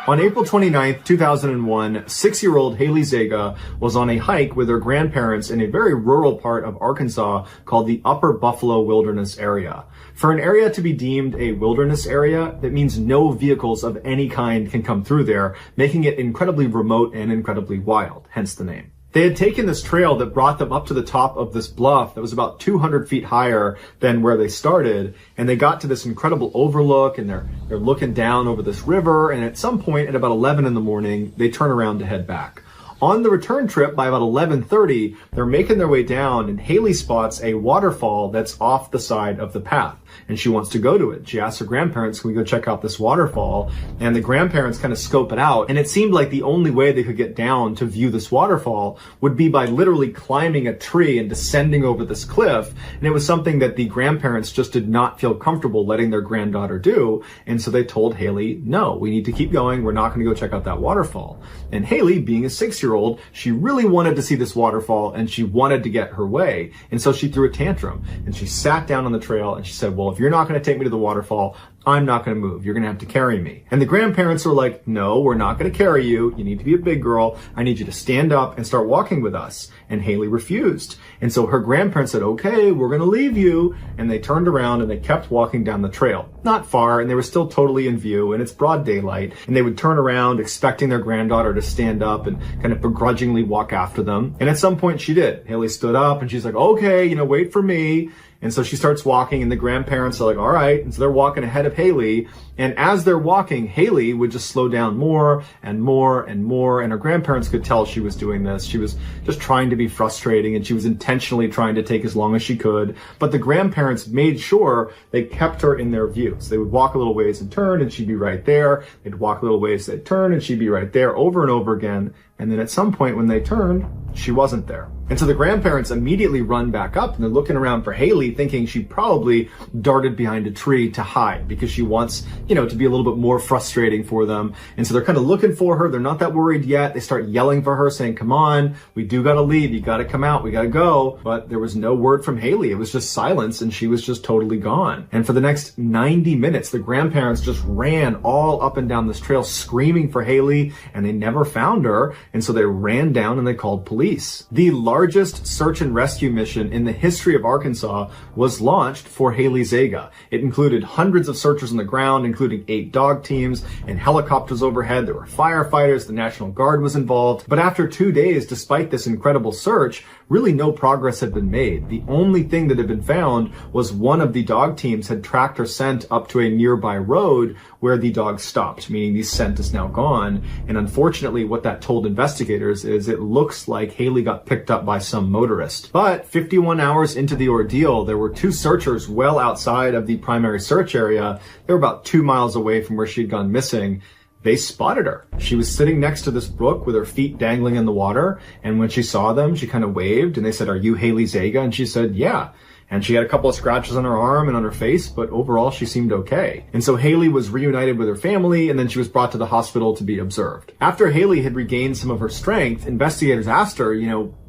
On April 29th, 2001, 6-year-old Haley Zega was on a hike with her grandparents in a very rural part of Arkansas called the Upper Buffalo Wilderness Area. For an area to be deemed a wilderness area, that means no vehicles of any kind can come through there, making it incredibly remote and incredibly wild, hence the name. They had taken this trail that brought them up to the top of this bluff that was about 200 feet higher than where they started, and they got to this incredible overlook, and they're looking down over this river, and at some point at about 11 in the morning, they turn around to head back. On the return trip, by about 11:30, they're making their way down, and Haley spots a waterfall that's off the side of the path, and she wants to go to it. She asks her grandparents, can we go check out this waterfall? And the grandparents kind of scope it out, and it seemed like the only way they could get down to view this waterfall would be by literally climbing a tree and descending over this cliff, and it was something that the grandparents just did not feel comfortable letting their granddaughter do, and so they told Haley, no, we need to keep going, we're not going to go check out that waterfall. And Haley, being a 6-year-old, she really wanted to see this waterfall and she wanted to get her way. And so she threw a tantrum and she sat down on the trail and she said, well, if you're not going to take me to the waterfall, I'm not going to move. You're going to have to carry me. And the grandparents were like, no, we're not going to carry you. You need to be a big girl. I need you to stand up and start walking with us. And Haley refused. And so her grandparents said, okay, we're going to leave you. And they turned around and they kept walking down the trail. Not far, and they were still totally in view, and it's broad daylight. And they would turn around expecting their granddaughter to stand up and kind of begrudgingly walk after them. And at some point she did. Haley stood up and she's like, okay, wait for me. And so she starts walking, and the grandparents are like, all right. And so they're walking ahead of Haley. And as they're walking, Haley would just slow down more and more and more. And her grandparents could tell she was doing this. She was just trying to be frustrating, and she was intentionally trying to take as long as she could. But the grandparents made sure they kept her in their view. So they would walk a little ways and turn, and she'd be right there. They'd walk a little ways, they'd turn, and she'd be right there over and over again. And then at some point when they turned, she wasn't there. And so the grandparents immediately run back up, and they're looking around for Haley, thinking she probably darted behind a tree to hide because she wants, to be a little bit more frustrating for them. And so they're kind of looking for her. They're not that worried yet. They start yelling for her, saying, come on, we do got to leave. You got to come out. We got to go. But there was no word from Haley. It was just silence, and she was just totally gone. And for the next 90 minutes, the grandparents just ran all up and down this trail screaming for Haley, and they never found her. And so they ran down and they called police. The largest search and rescue mission in the history of Arkansas was launched for Haley Zega. It included hundreds of searchers on the ground, including 8 dog teams and helicopters overhead. There were firefighters, the National Guard was involved. But after 2 days, despite this incredible search, really no progress had been made. The only thing that had been found was one of the dog teams had tracked her scent up to a nearby road where the dog stopped, meaning the scent is now gone. And unfortunately, what that told investigators is it looks like Haley got picked up by some motorist. But 51 hours into the ordeal, there were 2 searchers well outside of the primary search area. They were about 2 miles away from where she'd gone missing. They spotted her. She was sitting next to this brook with her feet dangling in the water. And when she saw them, she kind of waved and they said, are you Haley Zega? And she said, yeah. And she had a couple of scratches on her arm and on her face, but overall she seemed okay. And so Haley was reunited with her family, and then she was brought to the hospital to be observed. After Haley had regained some of her strength, investigators asked her,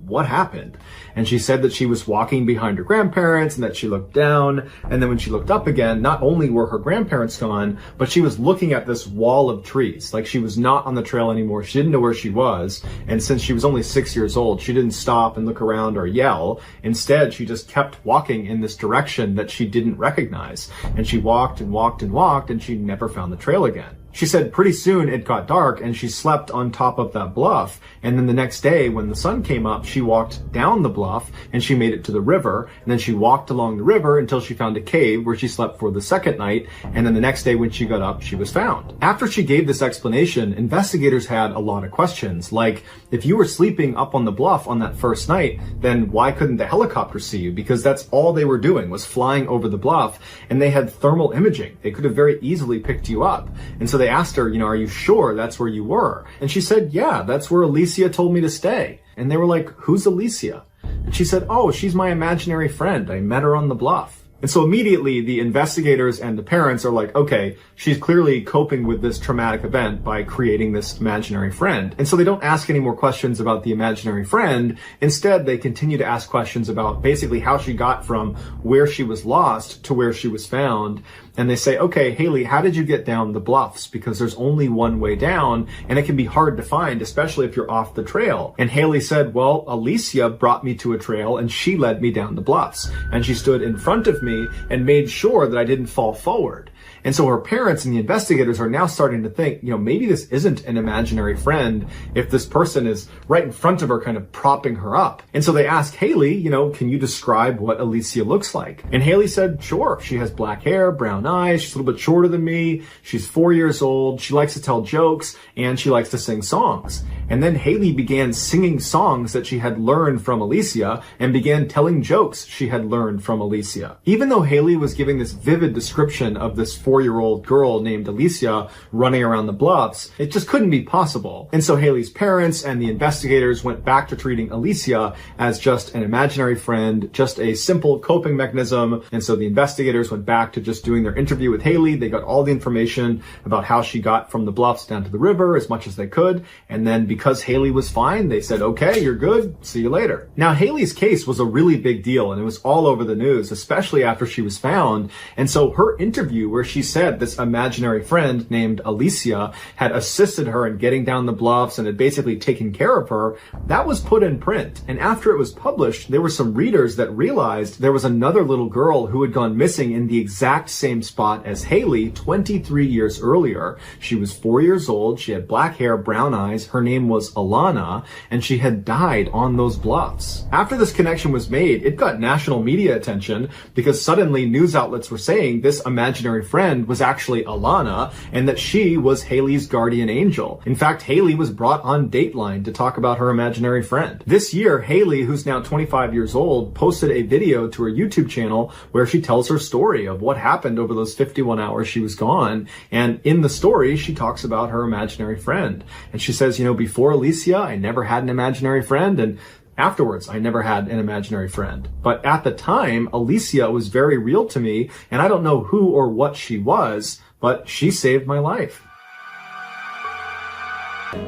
what happened? And she said that she was walking behind her grandparents and that she looked down. And then when she looked up again, not only were her grandparents gone, but she was looking at this wall of trees. Like she was not on the trail anymore. She didn't know where she was. And since she was only 6 years old, she didn't stop and look around or yell. Instead, she just kept walking in this direction that she didn't recognize. And she walked and walked and walked, and she never found the trail again. She said pretty soon it got dark and she slept on top of that bluff. And then the next day when the sun came up, she walked down the bluff and she made it to the river. And then she walked along the river until she found a cave where she slept for the second night. And then the next day when she got up, she was found. After she gave this explanation, investigators had a lot of questions. Like, if you were sleeping up on the bluff on that first night, then why couldn't the helicopter see you? Because that's all they were doing, was flying over the bluff, and they had thermal imaging. They could have very easily picked you up. And so they asked her, are you sure that's where you were? And she said, yeah, that's where Alicia told me to stay. And they were like, who's Alicia? And she said, oh, she's my imaginary friend. I met her on the bluff. And so immediately the investigators and the parents are like, okay, she's clearly coping with this traumatic event by creating this imaginary friend. And so they don't ask any more questions about the imaginary friend. Instead, they continue to ask questions about basically how she got from where she was lost to where she was found. And they say, okay, Haley, how did you get down the bluffs? Because there's only one way down and it can be hard to find, especially if you're off the trail. And Haley said, well, Alicia brought me to a trail and she led me down the bluffs. And she stood in front of me and made sure that I didn't fall forward. And so her parents and the investigators are now starting to think, maybe this isn't an imaginary friend if this person is right in front of her, kind of propping her up. And so they ask Haley, can you describe what Alicia looks like? And Haley said, sure. She has black hair, brown eyes. She's a little bit shorter than me. She's 4 years old. She likes to tell jokes and she likes to sing songs. And then Haley began singing songs that she had learned from Alicia and began telling jokes she had learned from Alicia. Even though Haley was giving this vivid description of this 4-year-old girl named Alicia running around the bluffs, it just couldn't be possible. And so Haley's parents and the investigators went back to treating Alicia as just an imaginary friend, just a simple coping mechanism. And so the investigators went back to just doing their interview with Haley. They got all the information about how she got from the bluffs down to the river as much as they could. And then because Haley was fine, they said, okay, you're good. See you later. Now, Haley's case was a really big deal and it was all over the news, especially after she was found. And so her interview where she said this imaginary friend named Alicia had assisted her in getting down the bluffs and had basically taken care of her, that was put in print. And after it was published, there were some readers that realized there was another little girl who had gone missing in the exact same spot as Haley 23 years earlier. She was 4 years old. She had black hair, brown eyes. Her name was Alana, and she had died on those bluffs. After this connection was made, it got national media attention because suddenly news outlets were saying this imaginary friend was actually Alana and that she was Haley's guardian angel. In fact, Haley was brought on Dateline to talk about her imaginary friend. This year, Haley, who's now 25 years old, posted a video to her YouTube channel where she tells her story of what happened over those 51 hours she was gone. And in the story, she talks about her imaginary friend. And she says, before Alicia, I never had an imaginary friend, and afterwards, I never had an imaginary friend. But at the time, Alicia was very real to me, and I don't know who or what she was, but she saved my life.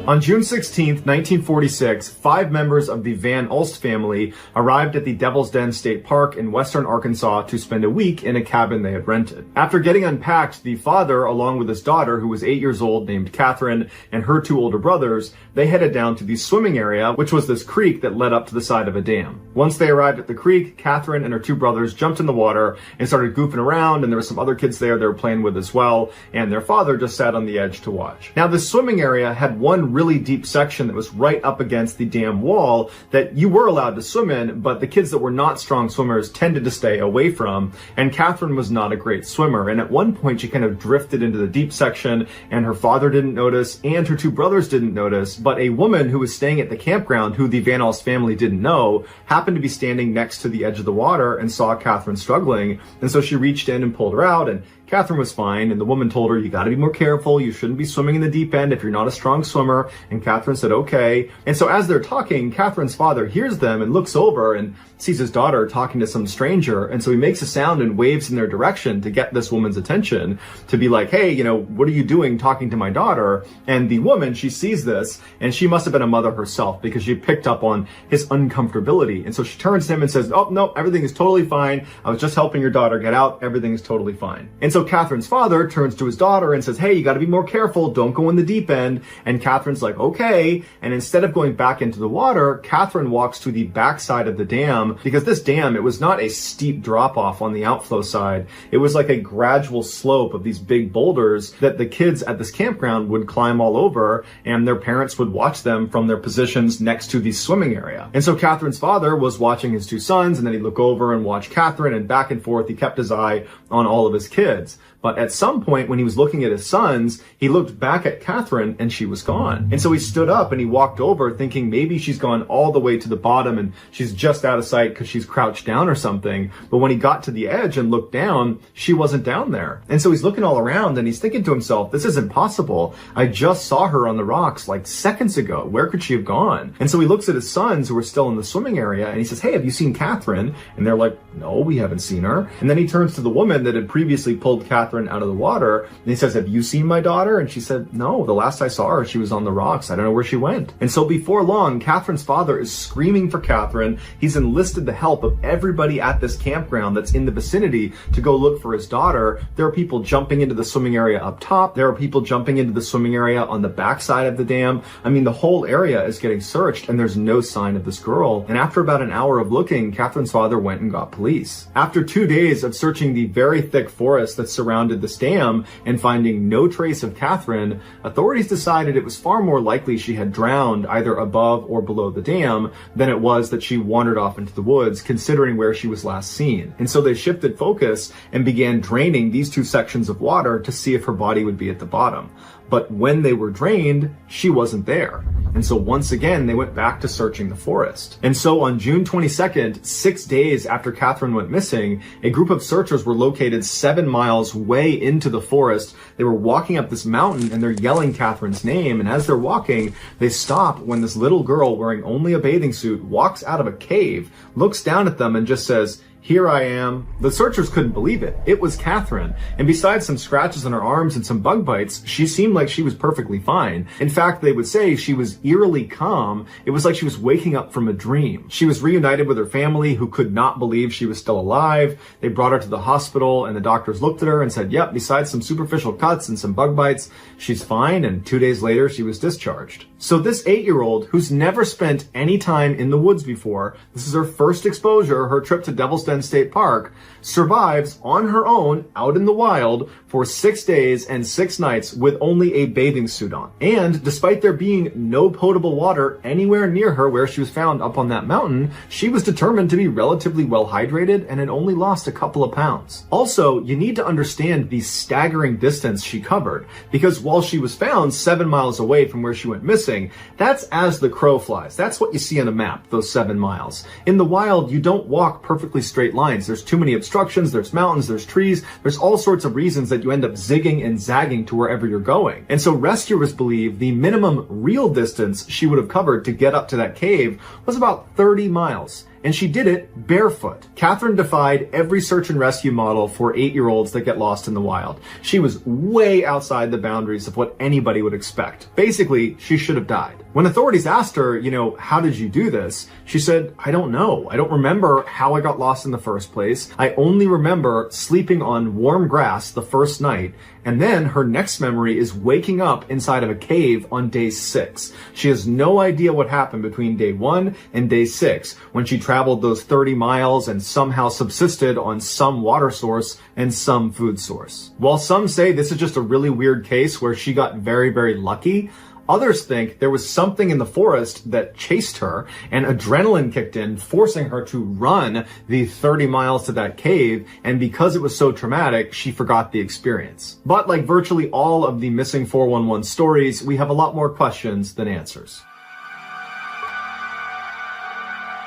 On June 16, 1946, 5 members of the Van Ulst family arrived at the Devil's Den State Park in western Arkansas to spend a week in a cabin they had rented. After getting unpacked, the father, along with his daughter, who was 8 years old, named Catherine, and her 2 older brothers, they headed down to the swimming area, which was this creek that led up to the side of a dam. Once they arrived at the creek, Catherine and her 2 brothers jumped in the water and started goofing around, and there were some other kids there they were playing with as well, and their father just sat on the edge to watch. Now, this swimming area had one really deep section that was right up against the dam wall that you were allowed to swim in, but the kids that were not strong swimmers tended to stay away from, and Catherine was not a great swimmer, and at one point she kind of drifted into the deep section, and her father didn't notice, and her 2 brothers didn't notice, but a woman who was staying at the campground, who the Van Ulst family didn't know, happened to be standing next to the edge of the water and saw Catherine struggling, and so she reached in and pulled her out, and Catherine was fine, and the woman told her, you gotta be more careful, you shouldn't be swimming in the deep end if you're not a strong swimmer, and Catherine said, okay. And so as they're talking, Catherine's father hears them and looks over and sees his daughter talking to some stranger, and so he makes a sound and waves in their direction to get this woman's attention, to be like, hey, what are you doing talking to my daughter? And the woman, she sees this, and she must have been a mother herself, because she picked up on his uncomfortability, and so she turns to him and says, oh, no, everything is totally fine, I was just helping your daughter get out, everything is totally fine. And so Catherine's father turns to his daughter and says, hey, you gotta be more careful, don't go in the deep end, and Catherine's like, okay, and instead of going back into the water, Catherine walks to the backside of the dam, because this dam, it was not a steep drop-off on the outflow side, it was like a gradual slope of these big boulders that the kids at this campground would climb all over, and their parents would watch them from their positions next to the swimming area. And so Catherine's father was watching his 2 sons, and then he'd look over and watch Catherine, and back and forth, he kept his eye on all of his kids. But at some point when he was looking at his sons, he looked back at Catherine and she was gone. And so he stood up and he walked over thinking maybe she's gone all the way to the bottom and she's just out of sight because she's crouched down or something. But when he got to the edge and looked down, she wasn't down there. And so he's looking all around and he's thinking to himself, this isn't possible. I just saw her on the rocks like seconds ago. Where could she have gone? And so he looks at his sons who are still in the swimming area and he says, hey, have you seen Catherine? And they're like, no, we haven't seen her. And then he turns to the woman that had previously pulled Catherine out of the water and he says, have you seen my daughter? And she said, no, the last I saw her, she was on the rocks. I don't know where she went. And so before long, Catherine's father is screaming for Catherine. He's enlisted the help of everybody at this campground that's in the vicinity to go look for his daughter. There are people jumping into the swimming area up top. There are people jumping into the swimming area on the backside of the dam. I mean, the whole area is getting searched and there's no sign of this girl. And after about an hour of looking, Catherine's father went and got police. After 2 days of searching the very thick forest that surrounded this dam and finding no trace of Catherine, authorities decided it was far more likely she had drowned either above or below the dam than it was that she wandered off into the woods, considering where she was last seen. And so they shifted focus and began draining these two sections of water to see if her body would be at the bottom. But when they were drained, she wasn't there. And so once again, they went back to searching the forest. And so on June 22nd, 6 days after Catherine went missing, a group of searchers were located 7 miles way into the forest. They were walking up this mountain and they're yelling Catherine's name. And as they're walking, they stop when this little girl wearing only a bathing suit walks out of a cave, looks down at them and just says, here I am. The searchers couldn't believe it. It was Catherine. And besides some scratches on her arms and some bug bites, she seemed like she was perfectly fine. In fact, they would say she was eerily calm. It was like she was waking up from a dream. She was reunited with her family who could not believe she was still alive. They brought her to the hospital and the doctors looked at her and said, yep, besides some superficial cuts and some bug bites, she's fine. And 2 days later, she was discharged. So this 8-year-old who's never spent any time in the woods before, this is her first exposure, her trip to Devil's Den State Park, survives on her own out in the wild for 6 days and 6 nights with only a bathing suit on. And despite there being no potable water anywhere near her where she was found up on that mountain, she was determined to be relatively well hydrated and had only lost a couple of pounds. Also, you need to understand the staggering distance she covered, because while she was found 7 miles away from where she went missing, that's as the crow flies. That's what you see on a map, those 7 miles. In the wild, you don't walk perfectly straight lines. There's too many obstructions, there's mountains, there's trees, there's all sorts of reasons that you end up zigging and zagging to wherever you're going. And so rescuers believe the minimum real distance she would have covered to get up to that cave was about 30 miles. And she did it barefoot. Catherine defied every search and rescue model for 8-year-olds that get lost in the wild. She was way outside the boundaries of what anybody would expect. Basically, she should have died. When authorities asked her, how did you do this? She said, I don't know. I don't remember how I got lost in the first place. I only remember sleeping on warm grass the first night. And then her next memory is waking up inside of a cave on day 6. She has no idea what happened between day 1 and day 6 when she traveled those 30 miles and somehow subsisted on some water source and some food source. While some say this is just a really weird case where she got very, very lucky, others think there was something in the forest that chased her and adrenaline kicked in, forcing her to run the 30 miles to that cave. And because it was so traumatic, she forgot the experience. But like virtually all of the missing 411 stories, we have a lot more questions than answers.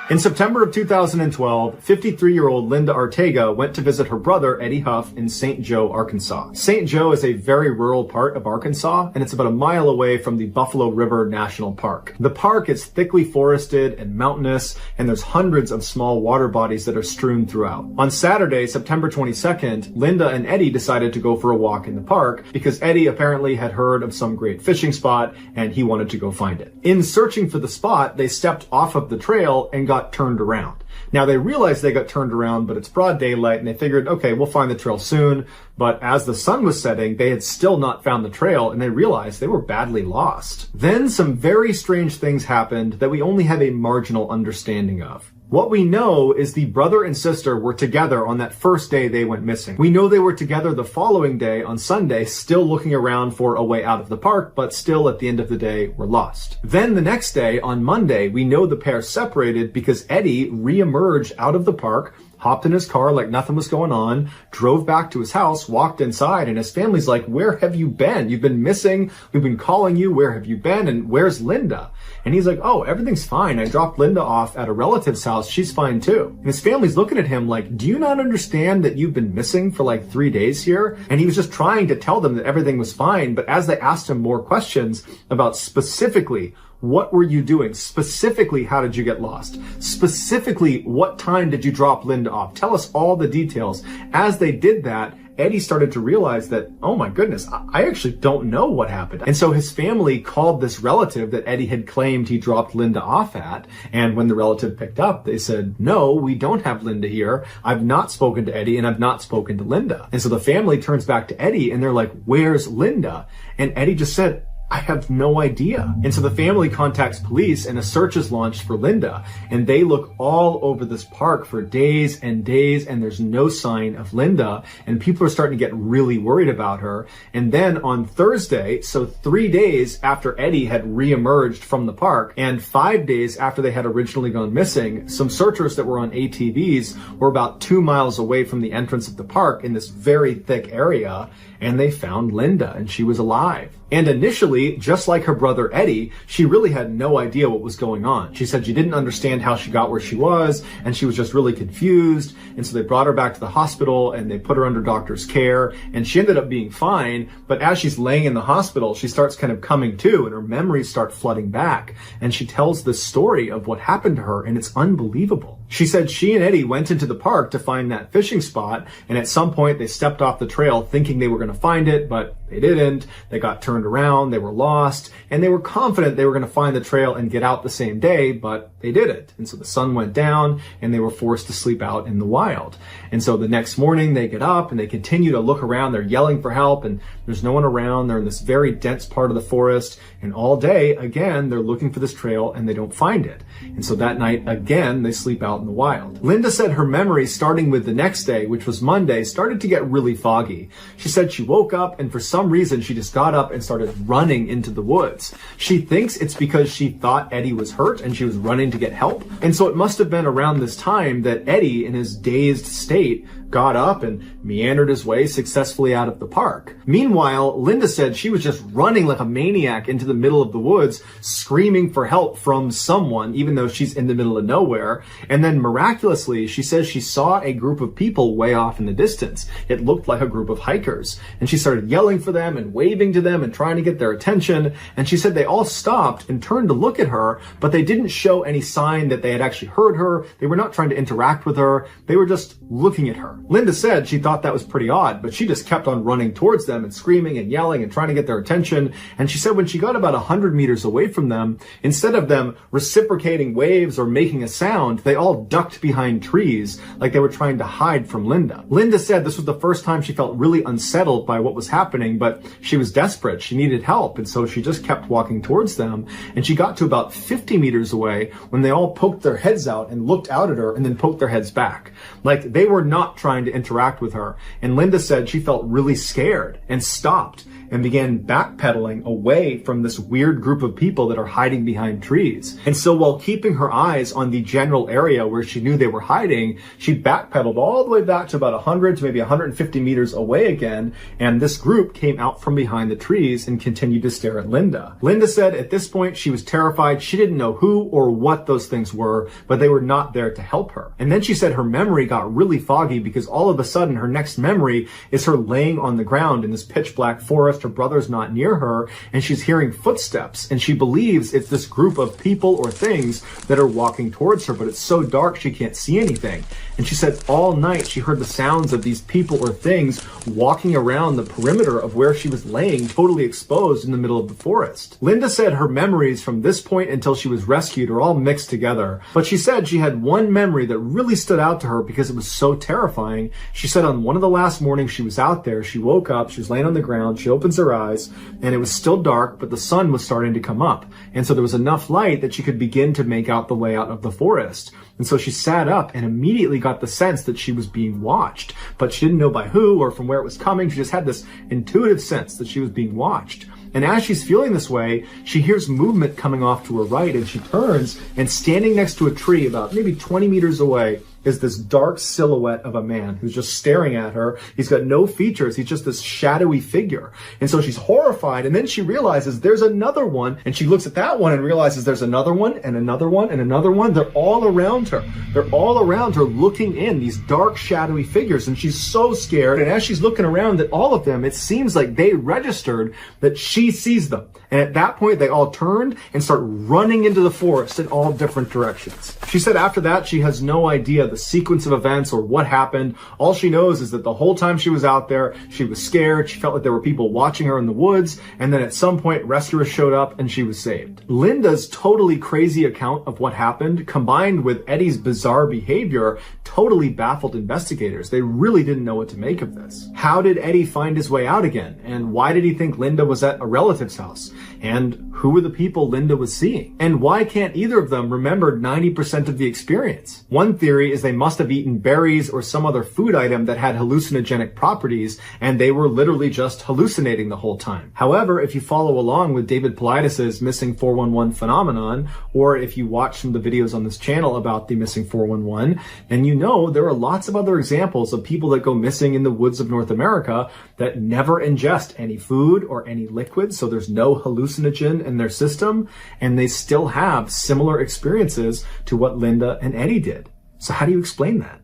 In September of 2012, 53-year-old Linda Ortega went to visit her brother, Eddie Huff, in St. Joe, Arkansas. St. Joe is a very rural part of Arkansas, and it's about a mile away from the Buffalo River National Park. The park is thickly forested and mountainous, and there's hundreds of small water bodies that are strewn throughout. On Saturday, September 22nd, Linda and Eddie decided to go for a walk in the park because Eddie apparently had heard of some great fishing spot, and he wanted to go find it. In searching for the spot, they stepped off of the trail and got turned around. Now they realized they got turned around, but it's broad daylight and they figured, okay, we'll find the trail soon. But as the sun was setting, they had still not found the trail and they realized they were badly lost. Then some very strange things happened that we only have a marginal understanding of. What we know is the brother and sister were together on that first day they went missing. We know they were together the following day on Sunday, still looking around for a way out of the park, but still at the end of the day were lost. Then the next day on Monday, we know the pair separated because Eddie re-emerged out of the park, hopped in his car like nothing was going on, drove back to his house, walked inside, and his family's like, where have you been? You've been missing. We've been calling you. Where have you been? And where's Linda? And he's like, oh, everything's fine. I dropped Linda off at a relative's house. She's fine too. And his family's looking at him like, do you not understand that you've been missing for like 3 days here? And he was just trying to tell them that everything was fine. But as they asked him more questions about specifically, what were you doing? Specifically, how did you get lost? Specifically, what time did you drop Linda off? Tell us all the details. As they did that, Eddie started to realize that, oh my goodness, I actually don't know what happened. And so his family called this relative that Eddie had claimed he dropped Linda off at. And when the relative picked up, they said, no, we don't have Linda here. I've not spoken to Eddie and I've not spoken to Linda. And so the family turns back to Eddie and they're like, where's Linda? And Eddie just said, I have no idea. And so the family contacts police and a search is launched for Linda. And they look all over this park for days and days and there's no sign of Linda. And people are starting to get really worried about her. And then on Thursday, so 3 days after Eddie had reemerged from the park and 5 days after they had originally gone missing, some searchers that were on ATVs were about 2 miles away from the entrance of the park in this very thick area. And they found Linda and she was alive. And initially, just like her brother Eddie, she really had no idea what was going on. She said she didn't understand how she got where she was, and she was just really confused. And so they brought her back to the hospital and they put her under doctor's care, and she ended up being fine. But as she's laying in the hospital, she starts kind of coming to, and her memories start flooding back. And she tells the story of what happened to her, and it's unbelievable. She said she and Eddie went into the park to find that fishing spot, and at some point they stepped off the trail thinking they were going to find it, but they didn't. They got turned around, they were lost, and they were confident they were going to find the trail and get out the same day, but they didn't. And so the sun went down and they were forced to sleep out in the wild. And so the next morning they get up and they continue to look around. They're yelling for help and there's no one around. They're in this very dense part of the forest, and all day, again, they're looking for this trail and they don't find it. And so that night, again, they sleep out in the wild. Linda said her memory, starting with the next day, which was Monday, started to get really foggy. She said she woke up and for some reason she just got up and started running into the woods. She thinks it's because she thought Eddie was hurt and she was running to get help. And so it must have been around this time that Eddie, in his dazed state, got up and meandered his way successfully out of the park. Meanwhile, Linda said she was just running like a maniac into the middle of the woods, screaming for help from someone, even though she's in the middle of nowhere. And then miraculously, she says she saw a group of people way off in the distance. It looked like a group of hikers. And she started yelling for them and waving to them and trying to get their attention. And she said they all stopped and turned to look at her, but they didn't show any sign that they had actually heard her. They were not trying to interact with her. They were just looking at her. Linda said she thought that was pretty odd, but she just kept on running towards them and screaming and yelling and trying to get their attention. And she said when she got about 100 meters away from them, instead of them reciprocating waves or making a sound, they all ducked behind trees like they were trying to hide from Linda. Linda said this was the first time she felt really unsettled by what was happening, but she was desperate. She needed help, and so she just kept walking towards them. And she got to about 50 meters away when they all poked their heads out and looked out at her and then poked their heads back. Like they were not trying to interact with her. And Linda said she felt really scared and stopped and began backpedaling away from this weird group of people that are hiding behind trees. And so while keeping her eyes on the general area where she knew they were hiding, she backpedaled all the way back to about 100 to maybe 150 meters away again. And this group came out from behind the trees and continued to stare at Linda. Linda said at this point she was terrified. She didn't know who or what those things were, but they were not there to help her. And then she said her memory got really foggy because all of a sudden her next memory is her laying on the ground in this pitch black forest. Her brother's not near her, and she's hearing footsteps, and she believes it's this group of people or things that are walking towards her, but it's so dark she can't see anything. And she said all night she heard the sounds of these people or things walking around the perimeter of where she was laying, totally exposed in the middle of the forest. Linda said her memories from this point until she was rescued are all mixed together, but she said she had one memory that really stood out to her because it was so terrifying. She said on one of the last mornings she was out there, she woke up, she was laying on the ground, she opens her eyes, and it was still dark, but the sun was starting to come up. And so there was enough light that she could begin to make out the layout of the forest. And so she sat up and immediately got the sense that she was being watched, but she didn't know by who or from where it was coming. She just had this intuitive sense that she was being watched. And as she's feeling this way, she hears movement coming off to her right, and she turns, and standing next to a tree about maybe 20 meters away is this dark silhouette of a man who's just staring at her. He's got no features. He's just this shadowy figure. And so she's horrified. And then she realizes there's another one. And she looks at that one and realizes there's another one and another one and another one. They're all around her. They're all around her looking in, these dark, shadowy figures. And she's so scared. And as she's looking around at all of them, it seems like they registered that she sees them. And at that point, they all turned and start running into the forest in all different directions. She said after that, she has no idea the sequence of events or what happened. All she knows is that the whole time she was out there, she was scared. She felt like there were people watching her in the woods. And then at some point, rescuers showed up and she was saved. Linda's totally crazy account of what happened, combined with Eddie's bizarre behavior, totally baffled investigators. They really didn't know what to make of this. How did Eddie find his way out again? And why did he think Linda was at a relative's house? And who were the people Linda was seeing? And why can't either of them remember 90% of the experience? One theory is they must have eaten berries or some other food item that had hallucinogenic properties, and they were literally just hallucinating the whole time. However, if you follow along with David Paulides' missing 411 phenomenon, or if you watch some of the videos on this channel about the missing 411, then you know there are lots of other examples of people that go missing in the woods of North America that never ingest any food or any liquid, so there's no hallucinogen in their system, and they still have similar experiences to what Linda and Eddie did. So how do you explain that?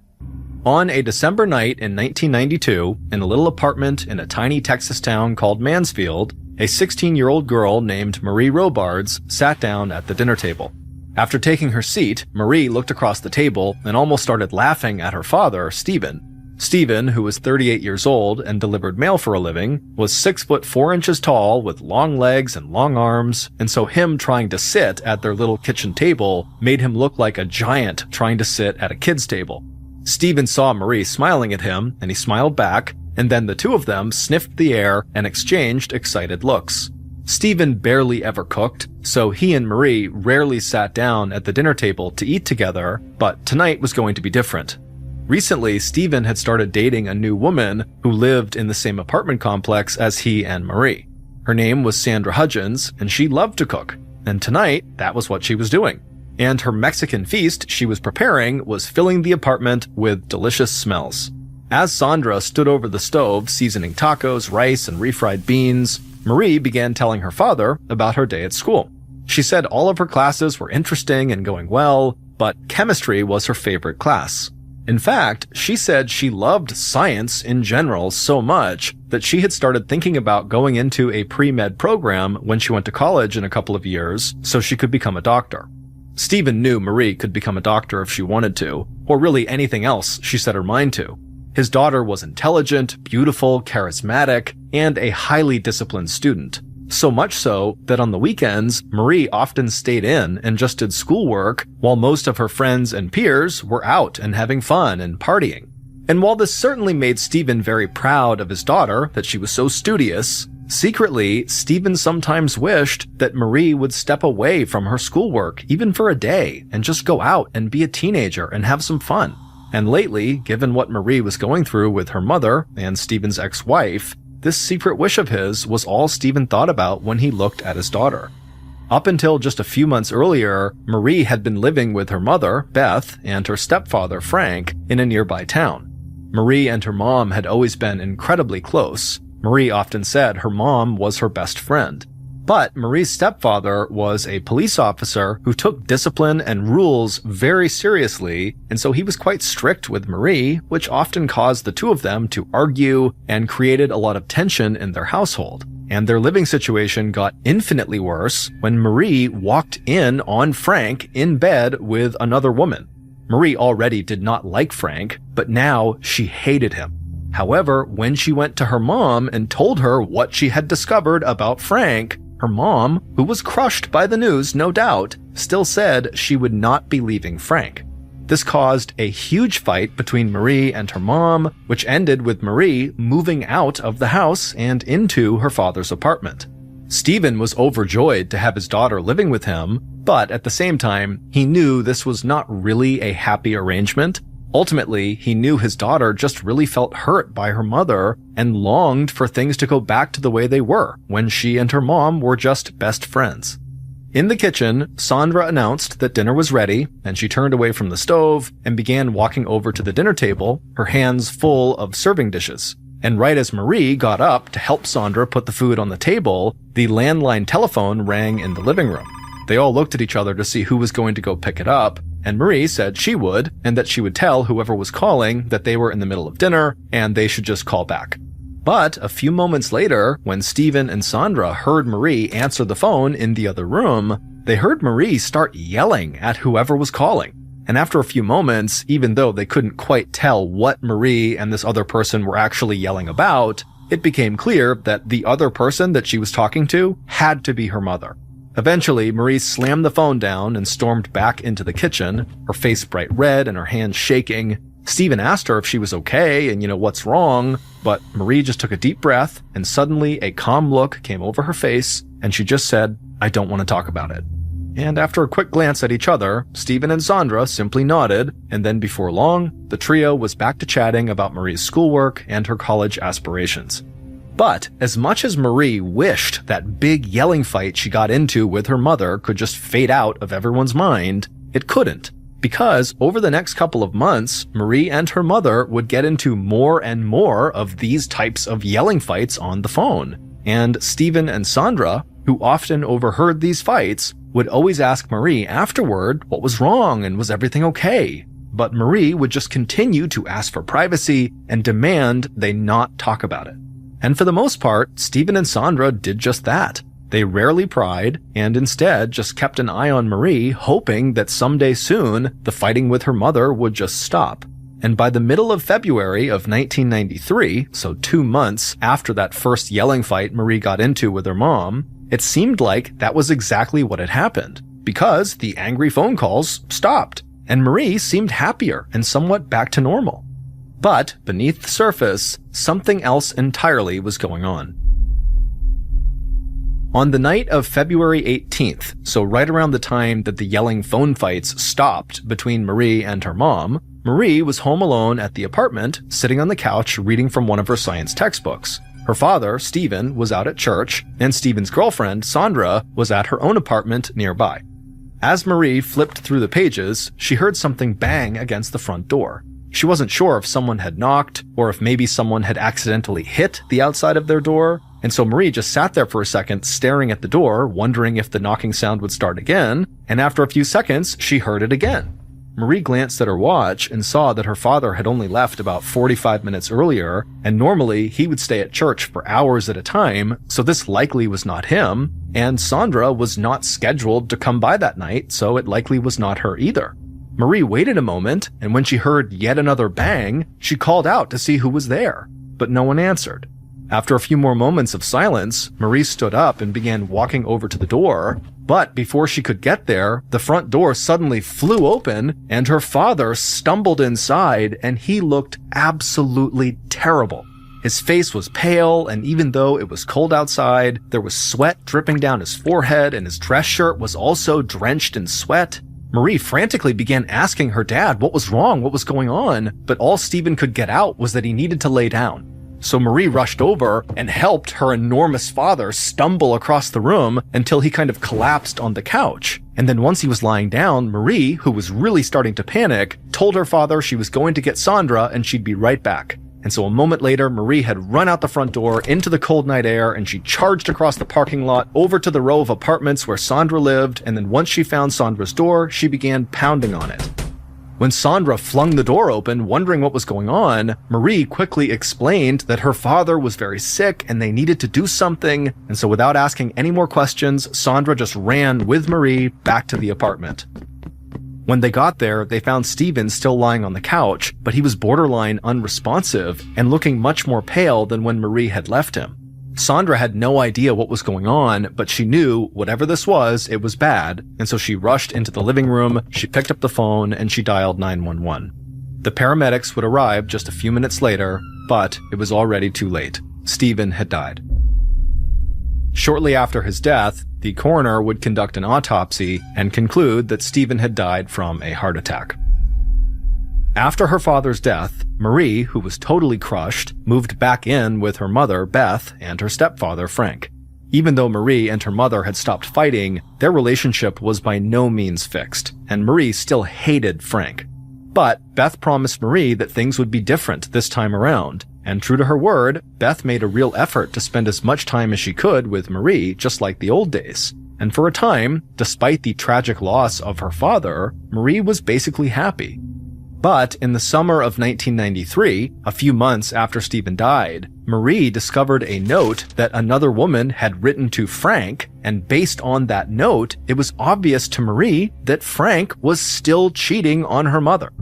On a December night in 1992, in a little apartment in a tiny Texas town called Mansfield, a 16-year-old girl named Marie Robards sat down at the dinner table. After taking her seat, Marie looked across the table and almost started laughing at her father, Stephen. Stephen, who was 38 years old and delivered mail for a living, was 6 foot 4 inches tall with long legs and long arms, and so him trying to sit at their little kitchen table made him look like a giant trying to sit at a kid's table. Stephen saw Marie smiling at him, and he smiled back, and then the two of them sniffed the air and exchanged excited looks. Stephen barely ever cooked, so he and Marie rarely sat down at the dinner table to eat together, but tonight was going to be different. Recently, Stephen had started dating a new woman who lived in the same apartment complex as he and Marie. Her name was Sandra Hudgens, and she loved to cook, and tonight, that was what she was doing. And her Mexican feast she was preparing was filling the apartment with delicious smells. As Sandra stood over the stove seasoning tacos, rice, and refried beans, Marie began telling her father about her day at school. She said all of her classes were interesting and going well, but chemistry was her favorite class. In fact, she said she loved science in general so much that she had started thinking about going into a pre-med program when she went to college in a couple of years so she could become a doctor. Stephen knew Marie could become a doctor if she wanted to, or really anything else she set her mind to. His daughter was intelligent, beautiful, charismatic, and a highly disciplined student. So much so that on the weekends, Marie often stayed in and just did schoolwork while most of her friends and peers were out and having fun and partying. And while this certainly made Stephen very proud of his daughter that she was so studious, secretly, Stephen sometimes wished that Marie would step away from her schoolwork even for a day and just go out and be a teenager and have some fun. And lately, given what Marie was going through with her mother and Stephen's ex-wife, this secret wish of his was all Stephen thought about when he looked at his daughter. Up until just a few months earlier, Marie had been living with her mother, Beth, and her stepfather, Frank, in a nearby town. Marie and her mom had always been incredibly close. Marie often said her mom was her best friend. But Marie's stepfather was a police officer who took discipline and rules very seriously, and so he was quite strict with Marie, which often caused the two of them to argue and created a lot of tension in their household. And their living situation got infinitely worse when Marie walked in on Frank in bed with another woman. Marie already did not like Frank, but now she hated him. However, when she went to her mom and told her what she had discovered about Frank, her mom, who was crushed by the news, no doubt, still said she would not be leaving Frank. This caused a huge fight between Marie and her mom, which ended with Marie moving out of the house and into her father's apartment. Stephen was overjoyed to have his daughter living with him, but at the same time, he knew this was not really a happy arrangement. Ultimately, he knew his daughter just really felt hurt by her mother and longed for things to go back to the way they were when she and her mom were just best friends. In the kitchen, Sandra announced that dinner was ready, and she turned away from the stove and began walking over to the dinner table, her hands full of serving dishes. And right as Marie got up to help Sandra put the food on the table, the landline telephone rang in the living room. They all looked at each other to see who was going to go pick it up, and Marie said she would, and that she would tell whoever was calling that they were in the middle of dinner and they should just call back. But a few moments later, when Stephen and Sandra heard Marie answer the phone in the other room, they heard Marie start yelling at whoever was calling. And after a few moments, even though they couldn't quite tell what Marie and this other person were actually yelling about, it became clear that the other person that she was talking to had to be her mother. Eventually, Marie slammed the phone down and stormed back into the kitchen, her face bright red and her hands shaking. Stephen asked her if she was okay and, what's wrong, but Marie just took a deep breath and suddenly a calm look came over her face and she just said, "I don't want to talk about it." And after a quick glance at each other, Stephen and Sandra simply nodded, and then before long, the trio was back to chatting about Marie's schoolwork and her college aspirations. But as much as Marie wished that big yelling fight she got into with her mother could just fade out of everyone's mind, it couldn't. Because over the next couple of months, Marie and her mother would get into more and more of these types of yelling fights on the phone. And Stephen and Sandra, who often overheard these fights, would always ask Marie afterward what was wrong and was everything okay. But Marie would just continue to ask for privacy and demand they not talk about it. And for the most part, Stephen and Sandra did just that. They rarely pried, and instead just kept an eye on Marie, hoping that someday soon, the fighting with her mother would just stop. And by the middle of February of 1993, so 2 months after that first yelling fight Marie got into with her mom, it seemed like that was exactly what had happened, because the angry phone calls stopped, and Marie seemed happier and somewhat back to normal. But beneath the surface, something else entirely was going on. On the night of February 18th, so right around the time that the yelling phone fights stopped between Marie and her mom, Marie was home alone at the apartment, sitting on the couch reading from one of her science textbooks. Her father, Stephen, was out at church, and Stephen's girlfriend, Sandra, was at her own apartment nearby. As Marie flipped through the pages, she heard something bang against the front door. She wasn't sure if someone had knocked, or if maybe someone had accidentally hit the outside of their door, and so Marie just sat there for a second staring at the door, wondering if the knocking sound would start again, and after a few seconds, she heard it again. Marie glanced at her watch and saw that her father had only left about 45 minutes earlier, and normally he would stay at church for hours at a time, so this likely was not him, and Sandra was not scheduled to come by that night, so it likely was not her either. Marie waited a moment, and when she heard yet another bang, she called out to see who was there, but no one answered. After a few more moments of silence, Marie stood up and began walking over to the door, but before she could get there, the front door suddenly flew open, and her father stumbled inside, and he looked absolutely terrible. His face was pale, and even though it was cold outside, there was sweat dripping down his forehead, and his dress shirt was also drenched in sweat. Marie frantically began asking her dad what was wrong, what was going on, but all Stephen could get out was that he needed to lay down. So Marie rushed over and helped her enormous father stumble across the room until he kind of collapsed on the couch. And then once he was lying down, Marie, who was really starting to panic, told her father she was going to get Sandra and she'd be right back. And so a moment later, Marie had run out the front door into the cold night air, and she charged across the parking lot over to the row of apartments where Sandra lived, and then once she found Sandra's door, she began pounding on it. When Sandra flung the door open, wondering what was going on, Marie quickly explained that her father was very sick and they needed to do something, and so without asking any more questions, Sandra just ran with Marie back to the apartment. When they got there, they found Stephen still lying on the couch, but he was borderline unresponsive and looking much more pale than when Marie had left him. Sandra had no idea what was going on, but she knew whatever this was, it was bad, and so she rushed into the living room, she picked up the phone, and she dialed 911. The paramedics would arrive just a few minutes later, but it was already too late. Stephen had died. Shortly after his death, the coroner would conduct an autopsy and conclude that Stephen had died from a heart attack. After her father's death, Marie, who was totally crushed, moved back in with her mother, Beth, and her stepfather, Frank. Even though Marie and her mother had stopped fighting, their relationship was by no means fixed, and Marie still hated Frank. But Beth promised Marie that things would be different this time around, and true to her word, Beth made a real effort to spend as much time as she could with Marie, just like the old days. And for a time, despite the tragic loss of her father, Marie was basically happy. But in the summer of 1993, a few months after Stephen died, Marie discovered a note that another woman had written to Frank, and based on that note, it was obvious to Marie that Frank was still cheating on her mother.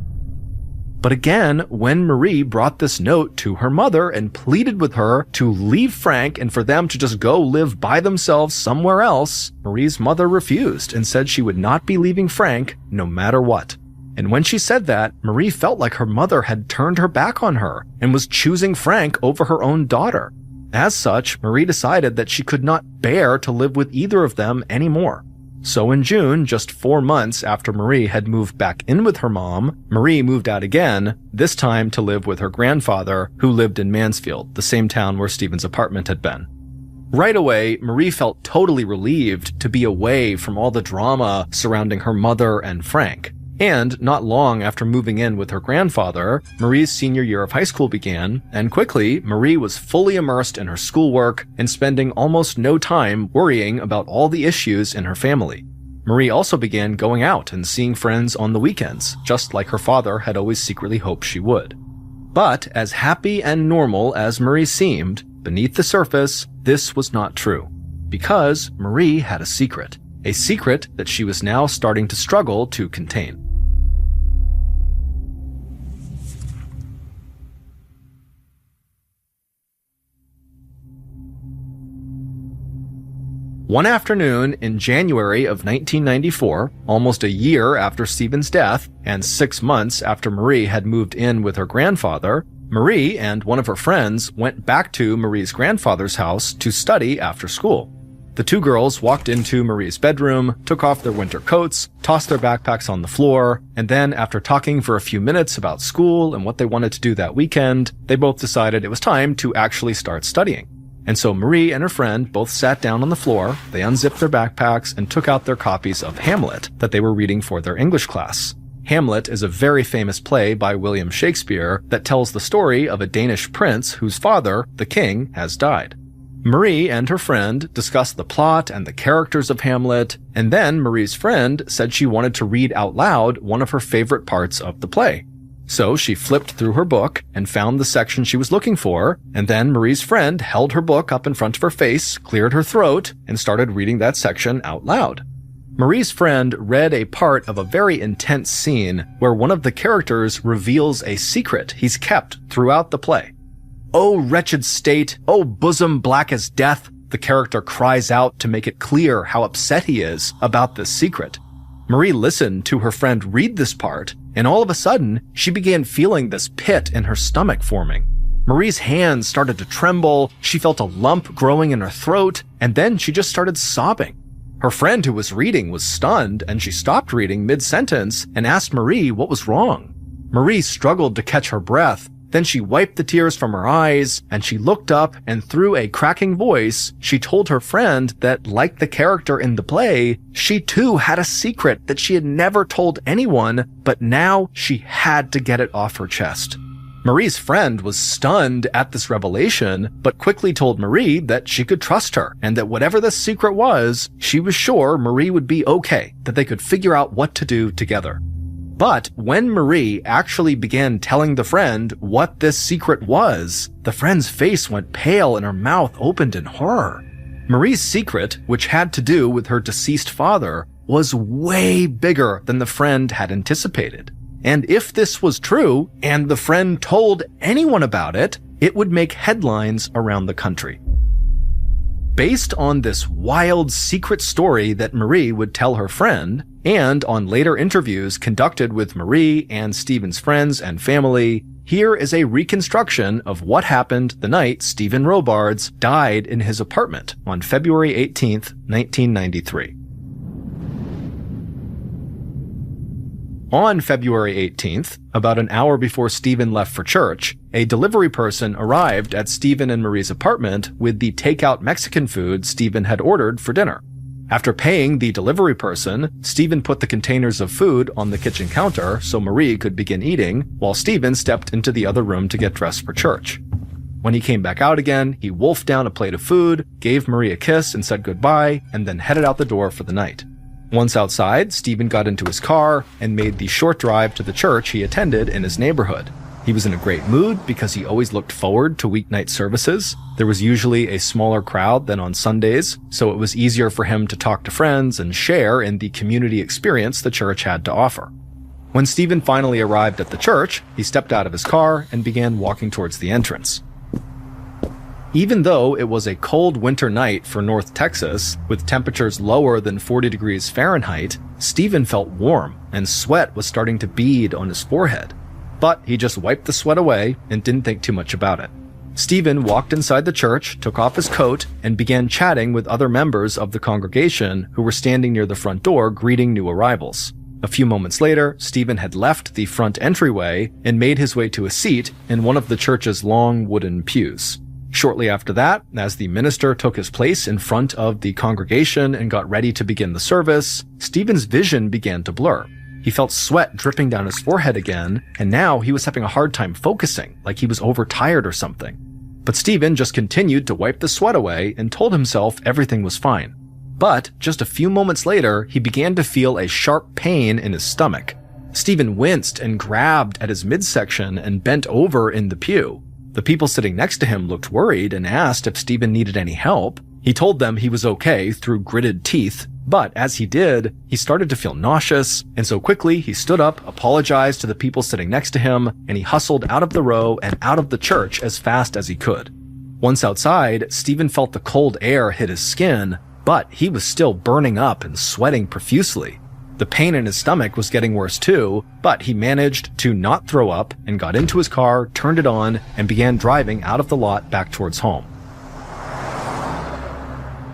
But again, when Marie brought this note to her mother and pleaded with her to leave Frank and for them to just go live by themselves somewhere else, Marie's mother refused and said she would not be leaving Frank no matter what. And when she said that, Marie felt like her mother had turned her back on her and was choosing Frank over her own daughter. As such, Marie decided that she could not bear to live with either of them anymore. So in June, just 4 months after Marie had moved back in with her mom, Marie moved out again, this time to live with her grandfather, who lived in Mansfield, the same town where Stephen's apartment had been. Right away, Marie felt totally relieved to be away from all the drama surrounding her mother and Frank. And not long after moving in with her grandfather, Marie's senior year of high school began, and quickly, Marie was fully immersed in her schoolwork and spending almost no time worrying about all the issues in her family. Marie also began going out and seeing friends on the weekends, just like her father had always secretly hoped she would. But as happy and normal as Marie seemed, beneath the surface, this was not true. Because Marie had a secret that she was now starting to struggle to contain. One afternoon in January of 1994, almost a year after Stephen's death, and 6 months after Marie had moved in with her grandfather, Marie and one of her friends went back to Marie's grandfather's house to study after school. The two girls walked into Marie's bedroom, took off their winter coats, tossed their backpacks on the floor, and then after talking for a few minutes about school and what they wanted to do that weekend, they both decided it was time to actually start studying. And so Marie and her friend both sat down on the floor, they unzipped their backpacks, and took out their copies of Hamlet that they were reading for their English class. Hamlet is a very famous play by William Shakespeare that tells the story of a Danish prince whose father, the king, has died. Marie and her friend discussed the plot and the characters of Hamlet, and then Marie's friend said she wanted to read out loud one of her favorite parts of the play. So she flipped through her book and found the section she was looking for, and then Marie's friend held her book up in front of her face, cleared her throat, and started reading that section out loud. Marie's friend read a part of a very intense scene where one of the characters reveals a secret he's kept throughout the play. "Oh, wretched state! Oh, bosom black as death!" the character cries out to make it clear how upset he is about this secret. Marie listened to her friend read this part, and all of a sudden, she began feeling this pit in her stomach forming. Marie's hands started to tremble, she felt a lump growing in her throat, and then she just started sobbing. Her friend who was reading was stunned, and she stopped reading mid-sentence and asked Marie what was wrong. Marie struggled to catch her breath. Then she wiped the tears from her eyes, and she looked up, and through a cracking voice, she told her friend that, like the character in the play, she too had a secret that she had never told anyone, but now she had to get it off her chest. Marie's friend was stunned at this revelation, but quickly told Marie that she could trust her, and that whatever the secret was, she was sure Marie would be okay, that they could figure out what to do together. But when Marie actually began telling the friend what this secret was, the friend's face went pale and her mouth opened in horror. Marie's secret, which had to do with her deceased father, was way bigger than the friend had anticipated. And if this was true, and the friend told anyone about it, it would make headlines around the country. Based on this wild secret story that Marie would tell her friend, and on later interviews conducted with Marie and Stephen's friends and family, here is a reconstruction of what happened the night Stephen Robards died in his apartment on February 18th, 1993. On February 18th, about an hour before Stephen left for church, a delivery person arrived at Stephen and Marie's apartment with the takeout Mexican food Stephen had ordered for dinner. After paying the delivery person, Stephen put the containers of food on the kitchen counter so Marie could begin eating, while Stephen stepped into the other room to get dressed for church. When he came back out again, he wolfed down a plate of food, gave Marie a kiss and said goodbye, and then headed out the door for the night. Once outside, Stephen got into his car and made the short drive to the church he attended in his neighborhood. He was in a great mood because he always looked forward to weeknight services. There was usually a smaller crowd than on Sundays, so it was easier for him to talk to friends and share in the community experience the church had to offer. When Stephen finally arrived at the church, he stepped out of his car and began walking towards the entrance. Even though it was a cold winter night for North Texas, with temperatures lower than 40 degrees Fahrenheit, Stephen felt warm and sweat was starting to bead on his forehead. But he just wiped the sweat away and didn't think too much about it. Stephen walked inside the church, took off his coat, and began chatting with other members of the congregation who were standing near the front door greeting new arrivals. A few moments later, Stephen had left the front entryway and made his way to a seat in one of the church's long wooden pews. Shortly after that, as the minister took his place in front of the congregation and got ready to begin the service, Stephen's vision began to blur. He felt sweat dripping down his forehead again, and now he was having a hard time focusing, like he was overtired or something. But Stephen just continued to wipe the sweat away and told himself everything was fine. But just a few moments later, he began to feel a sharp pain in his stomach. Stephen winced and grabbed at his midsection and bent over in the pew. The people sitting next to him looked worried and asked if Stephen needed any help. He told them he was okay through gritted teeth, but as he did, he started to feel nauseous, and so quickly he stood up, apologized to the people sitting next to him, and he hustled out of the row and out of the church as fast as he could. Once outside, Stephen felt the cold air hit his skin, but he was still burning up and sweating profusely. The pain in his stomach was getting worse too, but he managed to not throw up and got into his car, turned it on, and began driving out of the lot back towards home.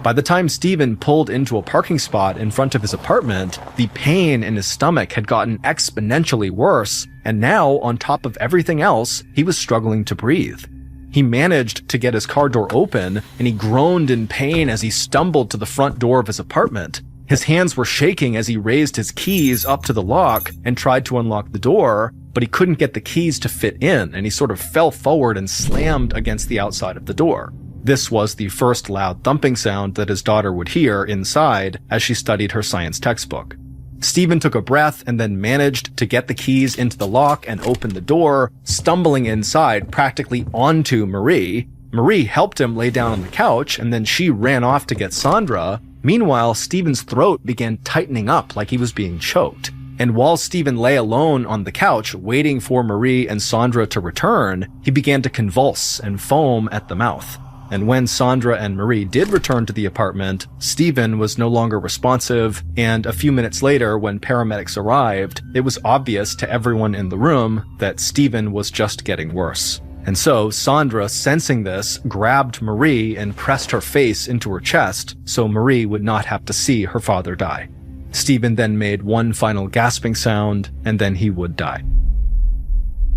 By the time Stephen pulled into a parking spot in front of his apartment, the pain in his stomach had gotten exponentially worse, and now, on top of everything else, he was struggling to breathe. He managed to get his car door open, and he groaned in pain as he stumbled to the front door of his apartment. His hands were shaking as he raised his keys up to the lock and tried to unlock the door, but he couldn't get the keys to fit in, and he sort of fell forward and slammed against the outside of the door. This was the first loud thumping sound that his daughter would hear inside as she studied her science textbook. Stephen took a breath and then managed to get the keys into the lock and open the door, stumbling inside practically onto Marie. Marie helped him lay down on the couch, and then she ran off to get Sandra. Meanwhile, Stephen's throat began tightening up like he was being choked. And while Stephen lay alone on the couch waiting for Marie and Sandra to return, he began to convulse and foam at the mouth. And when Sandra and Marie did return to the apartment, Stephen was no longer responsive, and a few minutes later, when paramedics arrived, it was obvious to everyone in the room that Stephen was just getting worse. And so Sandra, sensing this, grabbed Marie and pressed her face into her chest so Marie would not have to see her father die. Stephen then made one final gasping sound, and then he would die.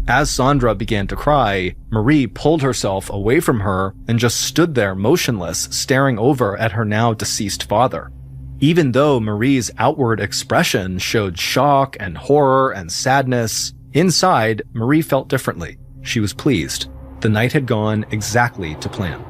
As Sandra began to cry, Marie pulled herself away from her and just stood there motionless, staring over at her now deceased father. Even though Marie's outward expression showed shock and horror and sadness, inside, Marie felt differently. She was pleased. The night had gone exactly to plan.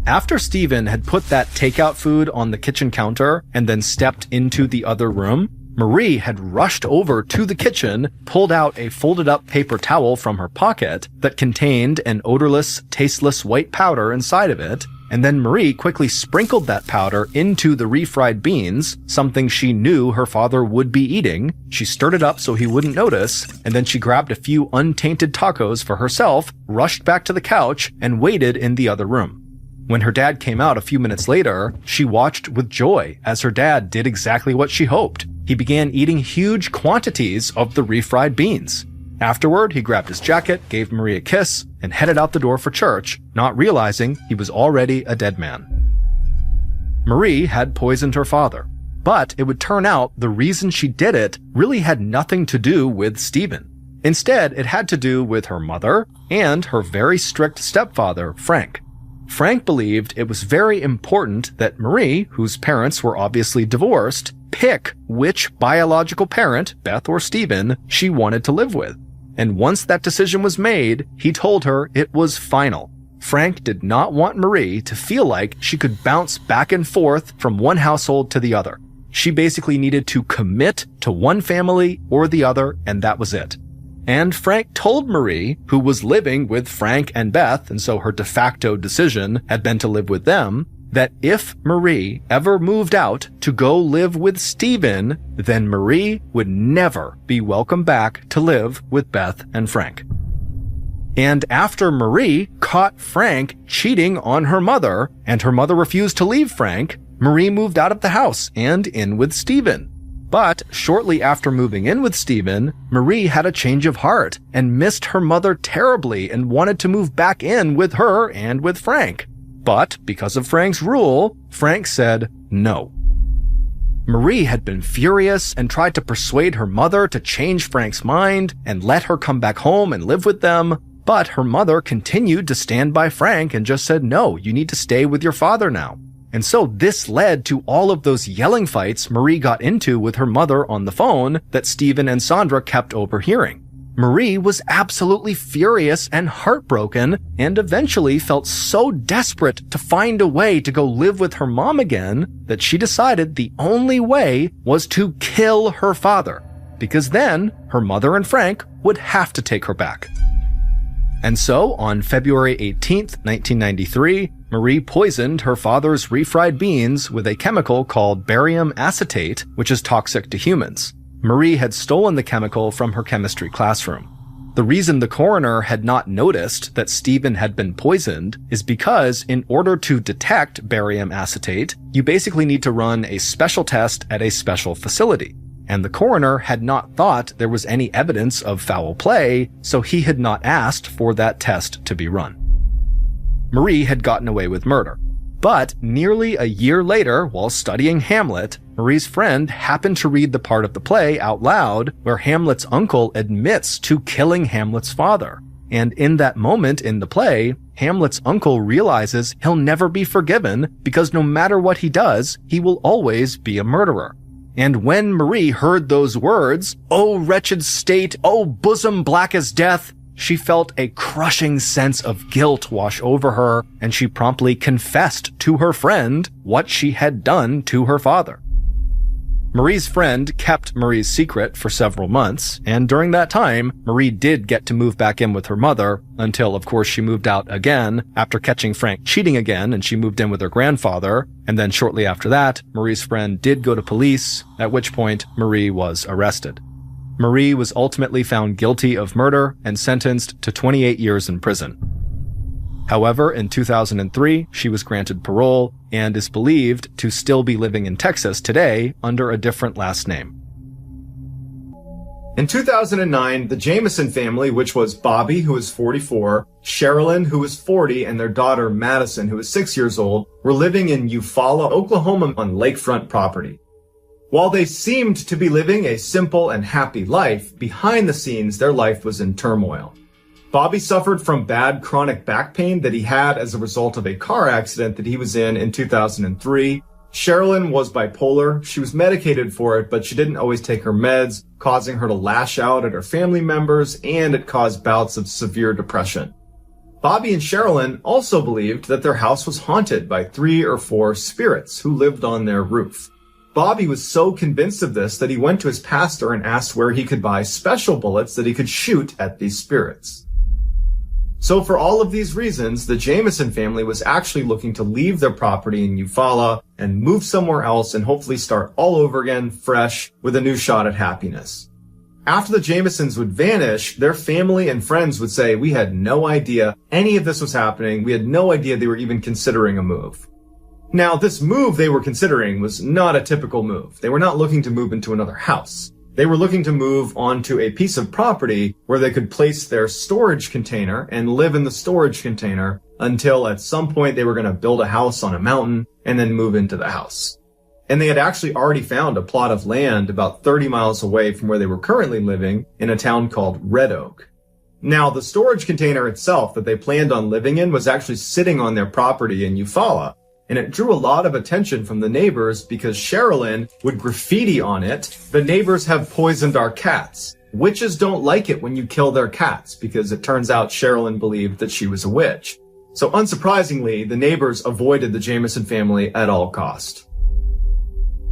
After Stephen had put that takeout food on the kitchen counter and then stepped into the other room, Marie had rushed over to the kitchen, pulled out a folded up paper towel from her pocket that contained an odorless, tasteless white powder inside of it, and then Marie quickly sprinkled that powder into the refried beans, something she knew her father would be eating. She stirred it up so he wouldn't notice, and then she grabbed a few untainted tacos for herself, rushed back to the couch, and waited in the other room. When her dad came out a few minutes later, she watched with joy as her dad did exactly what she hoped. He began eating huge quantities of the refried beans. Afterward, he grabbed his jacket, gave Marie a kiss, and headed out the door for church, not realizing he was already a dead man. Marie had poisoned her father. But it would turn out the reason she did it really had nothing to do with Stephen. Instead, it had to do with her mother and her very strict stepfather, Frank. Frank believed it was very important that Marie, whose parents were obviously divorced, pick which biological parent, Beth or Stephen, she wanted to live with. And once that decision was made, he told her it was final. Frank did not want Marie to feel like she could bounce back and forth from one household to the other. She basically needed to commit to one family or the other, and that was it. And Frank told Marie, who was living with Frank and Beth, and so her de facto decision had been to live with them, that if Marie ever moved out to go live with Stephen, then Marie would never be welcome back to live with Beth and Frank. And after Marie caught Frank cheating on her mother, and her mother refused to leave Frank, Marie moved out of the house and in with Stephen. But shortly after moving in with Stephen, Marie had a change of heart and missed her mother terribly and wanted to move back in with her and with Frank. But because of Frank's rule, Frank said no. Marie had been furious and tried to persuade her mother to change Frank's mind and let her come back home and live with them. But her mother continued to stand by Frank and just said, no, you need to stay with your father now. And so this led to all of those yelling fights Marie got into with her mother on the phone that Stephen and Sandra kept overhearing. Marie was absolutely furious and heartbroken and eventually felt so desperate to find a way to go live with her mom again that she decided the only way was to kill her father, because then her mother and Frank would have to take her back. And so, on February 18th, 1993, Marie poisoned her father's refried beans with a chemical called barium acetate, which is toxic to humans. Marie had stolen the chemical from her chemistry classroom. The reason the coroner had not noticed that Stephen had been poisoned is because in order to detect barium acetate, you basically need to run a special test at a special facility. And the coroner had not thought there was any evidence of foul play, so he had not asked for that test to be run. Marie had gotten away with murder. But nearly a year later, while studying Hamlet, Marie's friend happened to read the part of the play out loud where Hamlet's uncle admits to killing Hamlet's father. And in that moment in the play, Hamlet's uncle realizes he'll never be forgiven because no matter what he does, he will always be a murderer. And when Marie heard those words, "O wretched state, O bosom black as death," she felt a crushing sense of guilt wash over her, and she promptly confessed to her friend what she had done to her father. Marie's friend kept Marie's secret for several months, and during that time, Marie did get to move back in with her mother, until of course she moved out again after catching Frank cheating again, and she moved in with her grandfather, and then shortly after that, Marie's friend did go to police, at which point Marie was arrested. Marie was ultimately found guilty of murder and sentenced to 28 years in prison. However, in 2003, she was granted parole and is believed to still be living in Texas today under a different last name. In 2009, the Jameson family, which was Bobby, who was 44, Sherilyn, who was 40, and their daughter Madison, who was 6 years old, were living in Eufaula, Oklahoma on lakefront property. While they seemed to be living a simple and happy life, behind the scenes, their life was in turmoil. Bobby suffered from bad chronic back pain that he had as a result of a car accident that he was in 2003. Sherilyn was bipolar. She was medicated for it, but she didn't always take her meds, causing her to lash out at her family members, and it caused bouts of severe depression. Bobby and Sherilyn also believed that their house was haunted by 3 or 4 spirits who lived on their roof. Bobby was so convinced of this that he went to his pastor and asked where he could buy special bullets that he could shoot at these spirits. So for all of these reasons, the Jameson family was actually looking to leave their property in Eufaula and move somewhere else and hopefully start all over again, fresh, with a new shot at happiness. After the Jamesons would vanish, their family and friends would say, "We had no idea any of this was happening. We had no idea they were even considering a move." Now, this move they were considering was not a typical move. They were not looking to move into another house. They were looking to move onto a piece of property where they could place their storage container and live in the storage container until at some point they were going to build a house on a mountain and then move into the house. And they had actually already found a plot of land about 30 miles away from where they were currently living in a town called Red Oak. Now, the storage container itself that they planned on living in was actually sitting on their property in Eufaula, and it drew a lot of attention from the neighbors because Sherilyn would graffiti on it, "The neighbors have poisoned our cats. Witches don't like it when you kill their cats," because it turns out Sherilyn believed that she was a witch. So unsurprisingly, the neighbors avoided the Jameson family at all cost.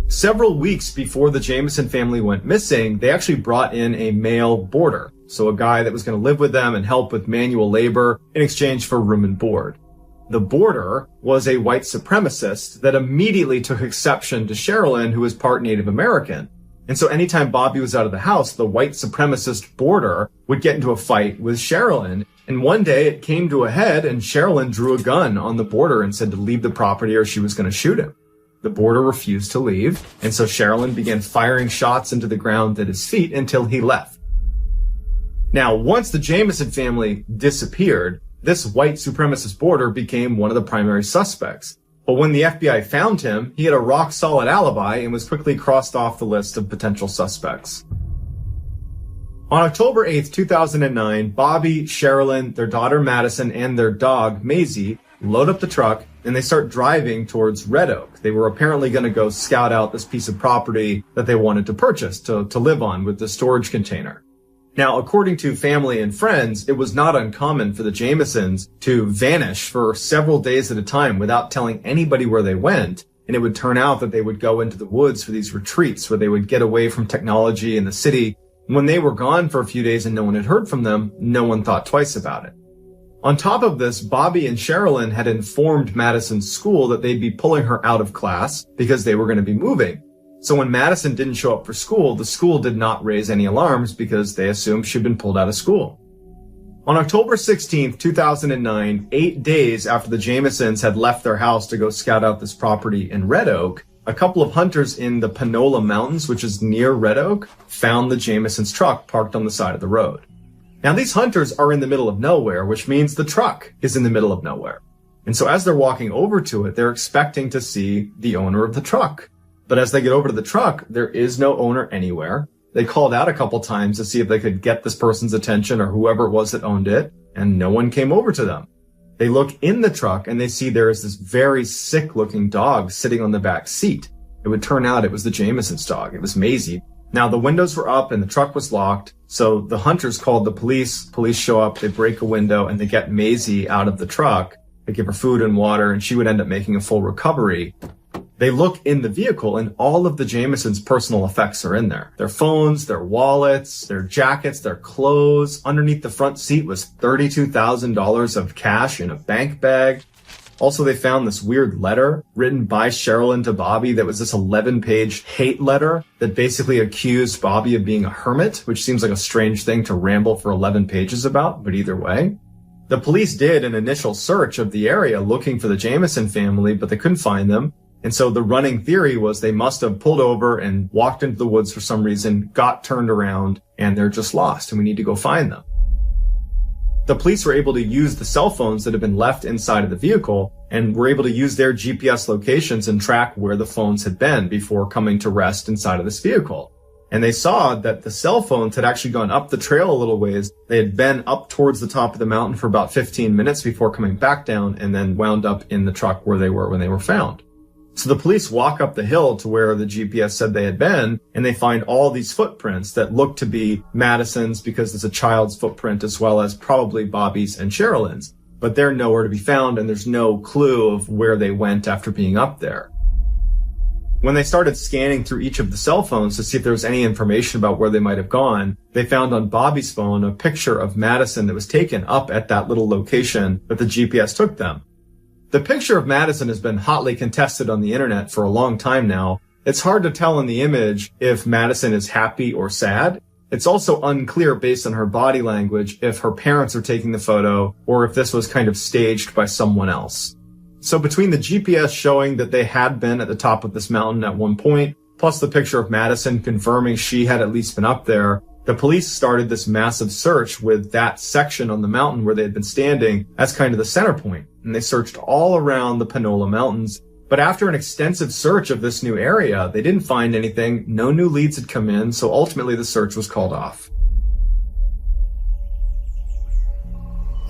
Several weeks before the Jameson family went missing, they actually brought in a male boarder, so a guy that was going to live with them and help with manual labor in exchange for room and board. The boarder was a white supremacist that immediately took exception to Sherilyn, who was part Native American. And so anytime Bobby was out of the house, the white supremacist boarder would get into a fight with Sherilyn. And one day it came to a head and Sherilyn drew a gun on the boarder and said to leave the property or she was going to shoot him. The boarder refused to leave, and so Sherilyn began firing shots into the ground at his feet until he left. Now, once the Jameson family disappeared, this white supremacist boarder became one of the primary suspects. But when the FBI found him, he had a rock-solid alibi and was quickly crossed off the list of potential suspects. On October 8th, 2009, Bobby, Sherilyn, their daughter Madison, and their dog Maisie load up the truck and they start driving towards Red Oak. They were apparently going to go scout out this piece of property that they wanted to purchase to live on with the storage container. Now, according to family and friends, it was not uncommon for the Jamesons to vanish for several days at a time without telling anybody where they went. And it would turn out that they would go into the woods for these retreats where they would get away from technology and the city. When they were gone for a few days and no one had heard from them, no one thought twice about it. On top of this, Bobby and Sherilyn had informed Madison's school that they'd be pulling her out of class because they were going to be moving. So when Madison didn't show up for school, the school did not raise any alarms because they assumed she'd been pulled out of school. On October 16th, 2009, 8 days after the Jamesons had left their house to go scout out this property in Red Oak, a couple of hunters in the Panola Mountains, which is near Red Oak, found the Jamesons' truck parked on the side of the road. Now, these hunters are in the middle of nowhere, which means the truck is in the middle of nowhere. And so as they're walking over to it, they're expecting to see the owner of the truck. But as they get over to the truck, there is no owner anywhere. They called out a couple times to see if they could get this person's attention or whoever it was that owned it, and no one came over to them. They look in the truck and they see there is this very sick-looking dog sitting on the back seat. It would turn out it was the Jamesons' dog. It was Maisie. Now, the windows were up and the truck was locked, so the hunters called the police. Police show up, they break a window, and they get Maisie out of the truck. They give her food and water, and she would end up making a full recovery. They look in the vehicle, and all of the Jamesons' personal effects are in there. Their phones, their wallets, their jackets, their clothes. Underneath the front seat was $32,000 of cash in a bank bag. Also, they found this weird letter written by Sherilyn to Bobby that was this 11-page hate letter that basically accused Bobby of being a hermit, which seems like a strange thing to ramble for 11 pages about, but either way. The police did an initial search of the area looking for the Jameson family, but they couldn't find them. And so the running theory was they must have pulled over and walked into the woods for some reason, got turned around, and they're just lost, and we need to go find them. The police were able to use the cell phones that had been left inside of the vehicle and were able to use their GPS locations and track where the phones had been before coming to rest inside of this vehicle. And they saw that the cell phones had actually gone up the trail a little ways. They had been up towards the top of the mountain for about 15 minutes before coming back down and then wound up in the truck where they were when they were found. So the police walk up the hill to where the GPS said they had been, and they find all these footprints that look to be Madison's because there's a child's footprint as well as probably Bobby's and Sherilyn's. But they're nowhere to be found, and there's no clue of where they went after being up there. When they started scanning through each of the cell phones to see if there was any information about where they might have gone, they found on Bobby's phone a picture of Madison that was taken up at that little location that the GPS took them. The picture of Madison has been hotly contested on the internet for a long time now. It's hard to tell in the image if Madison is happy or sad. It's also unclear based on her body language if her parents are taking the photo or if this was kind of staged by someone else. So between the GPS showing that they had been at the top of this mountain at one point, plus the picture of Madison confirming she had at least been up there, the police started this massive search with that section on the mountain where they had been standing as kind of the center point. And they searched all around the Panola Mountains, But after an extensive search of this new area, they didn't find anything, no new leads had come in, so ultimately the search was called off.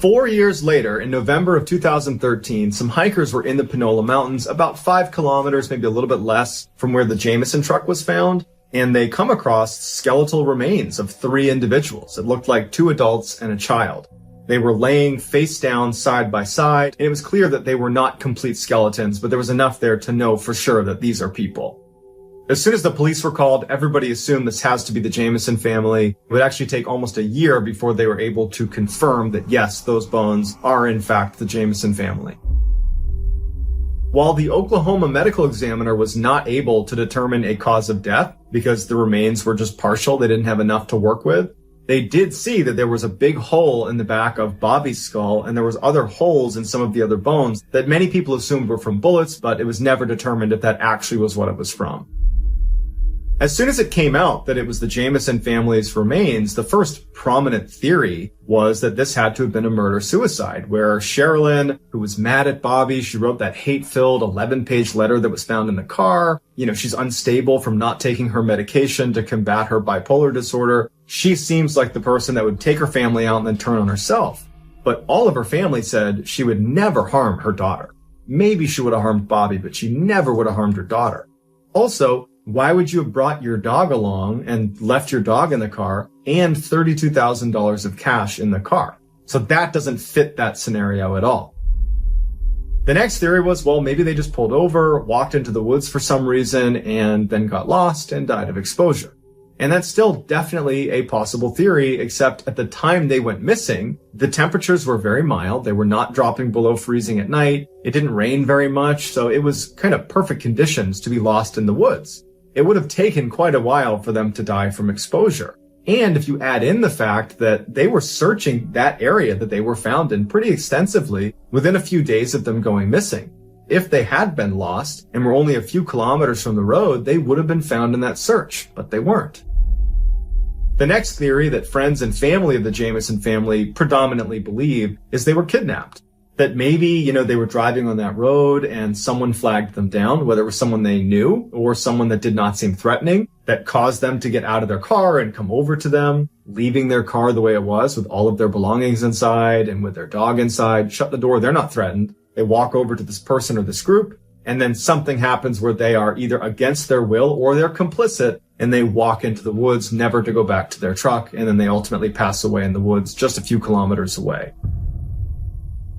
4 years later, in November of 2013, some hikers were in the Panola Mountains, about 5 kilometers, maybe a little bit less, from where the Jameson truck was found, and they come across skeletal remains of 3 individuals. It looked like 2 adults and a child. They were laying face down side by side, and it was clear that they were not complete skeletons, but there was enough there to know for sure that these are people. As soon as the police were called, everybody assumed this has to be the Jameson family. It would actually take almost a year before they were able to confirm that yes, those bones are in fact the Jameson family. While the Oklahoma medical examiner was not able to determine a cause of death because the remains were just partial, they didn't have enough to work with, they did see that there was a big hole in the back of Bobby's skull, and there was other holes in some of the other bones that many people assumed were from bullets, but it was never determined if that actually was what it was from. As soon as it came out that it was the Jameson family's remains, the first prominent theory was that this had to have been a murder-suicide, where Sherilyn, who was mad at Bobby, she wrote that hate-filled 11-page letter that was found in the car. She's unstable from not taking her medication to combat her bipolar disorder. She seems like the person that would take her family out and then turn on herself. But all of her family said she would never harm her daughter. Maybe she would have harmed Bobby, but she never would have harmed her daughter. Also, why would you have brought your dog along and left your dog in the car and $32,000 of cash in the car? So that doesn't fit that scenario at all. The next theory was, well, maybe they just pulled over, walked into the woods for some reason, and then got lost and died of exposure. And that's still definitely a possible theory, except at the time they went missing, the temperatures were very mild. They were not dropping below freezing at night. It didn't rain very much, so it was kind of perfect conditions to be lost in the woods. It would have taken quite a while for them to die from exposure. And if you add in the fact that they were searching that area that they were found in pretty extensively within a few days of them going missing. If they had been lost and were only a few kilometers from the road, they would have been found in that search, but they weren't. The next theory that friends and family of the Jameson family predominantly believe is they were kidnapped. That maybe, they were driving on that road and someone flagged them down, whether it was someone they knew or someone that did not seem threatening, that caused them to get out of their car and come over to them, leaving their car the way it was with all of their belongings inside and with their dog inside, shut the door, they're not threatened. They walk over to this person or this group, and then something happens where they are either against their will or they're complicit, and they walk into the woods, never to go back to their truck, and then they ultimately pass away in the woods just a few kilometers away.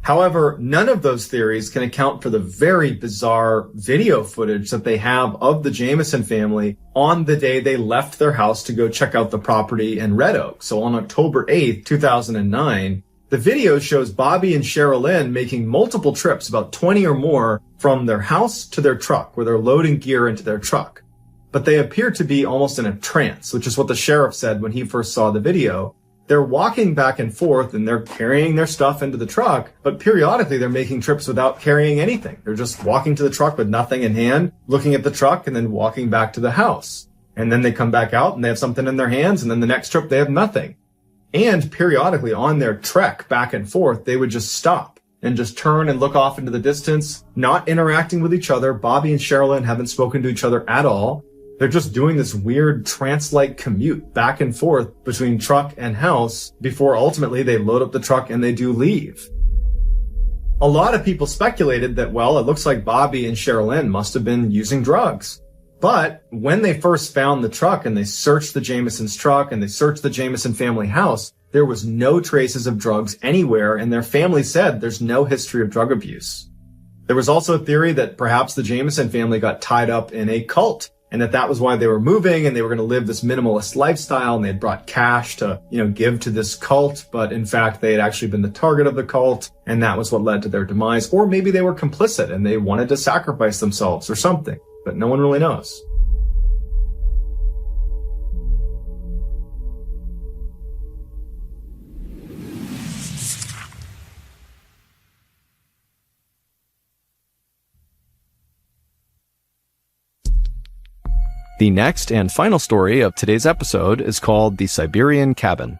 However, none of those theories can account for the very bizarre video footage that they have of the Jameson family on the day they left their house to go check out the property in Red Oak. So on October 8th, 2009, the video shows Bobby and Sherilyn making multiple trips, about 20 or more, from their house to their truck, where they're loading gear into their truck. But they appear to be almost in a trance, which is what the sheriff said when he first saw the video. They're walking back and forth and they're carrying their stuff into the truck, but periodically they're making trips without carrying anything. They're just walking to the truck with nothing in hand, looking at the truck, and then walking back to the house. And then they come back out and they have something in their hands, and then the next trip they have nothing. And periodically on their trek back and forth, they would just stop and just turn and look off into the distance, not interacting with each other. Bobby and Sherilyn haven't spoken to each other at all. They're just doing this weird trance-like commute back and forth between truck and house before ultimately they load up the truck and they do leave. A lot of people speculated that, well, it looks like Bobby and Sherilyn must have been using drugs. But when they first found the truck and they searched the Jameson's truck and they searched the Jameson family house, there was no traces of drugs anywhere, and their family said there's no history of drug abuse. There was also a theory that perhaps the Jameson family got tied up in a cult, and that was why they were moving and they were going to live this minimalist lifestyle, and they had brought cash to, give to this cult. But in fact, they had actually been the target of the cult, and that was what led to their demise. Or maybe they were complicit and they wanted to sacrifice themselves or something, but no one really knows. The next and final story of today's episode is called The Siberian Cabin.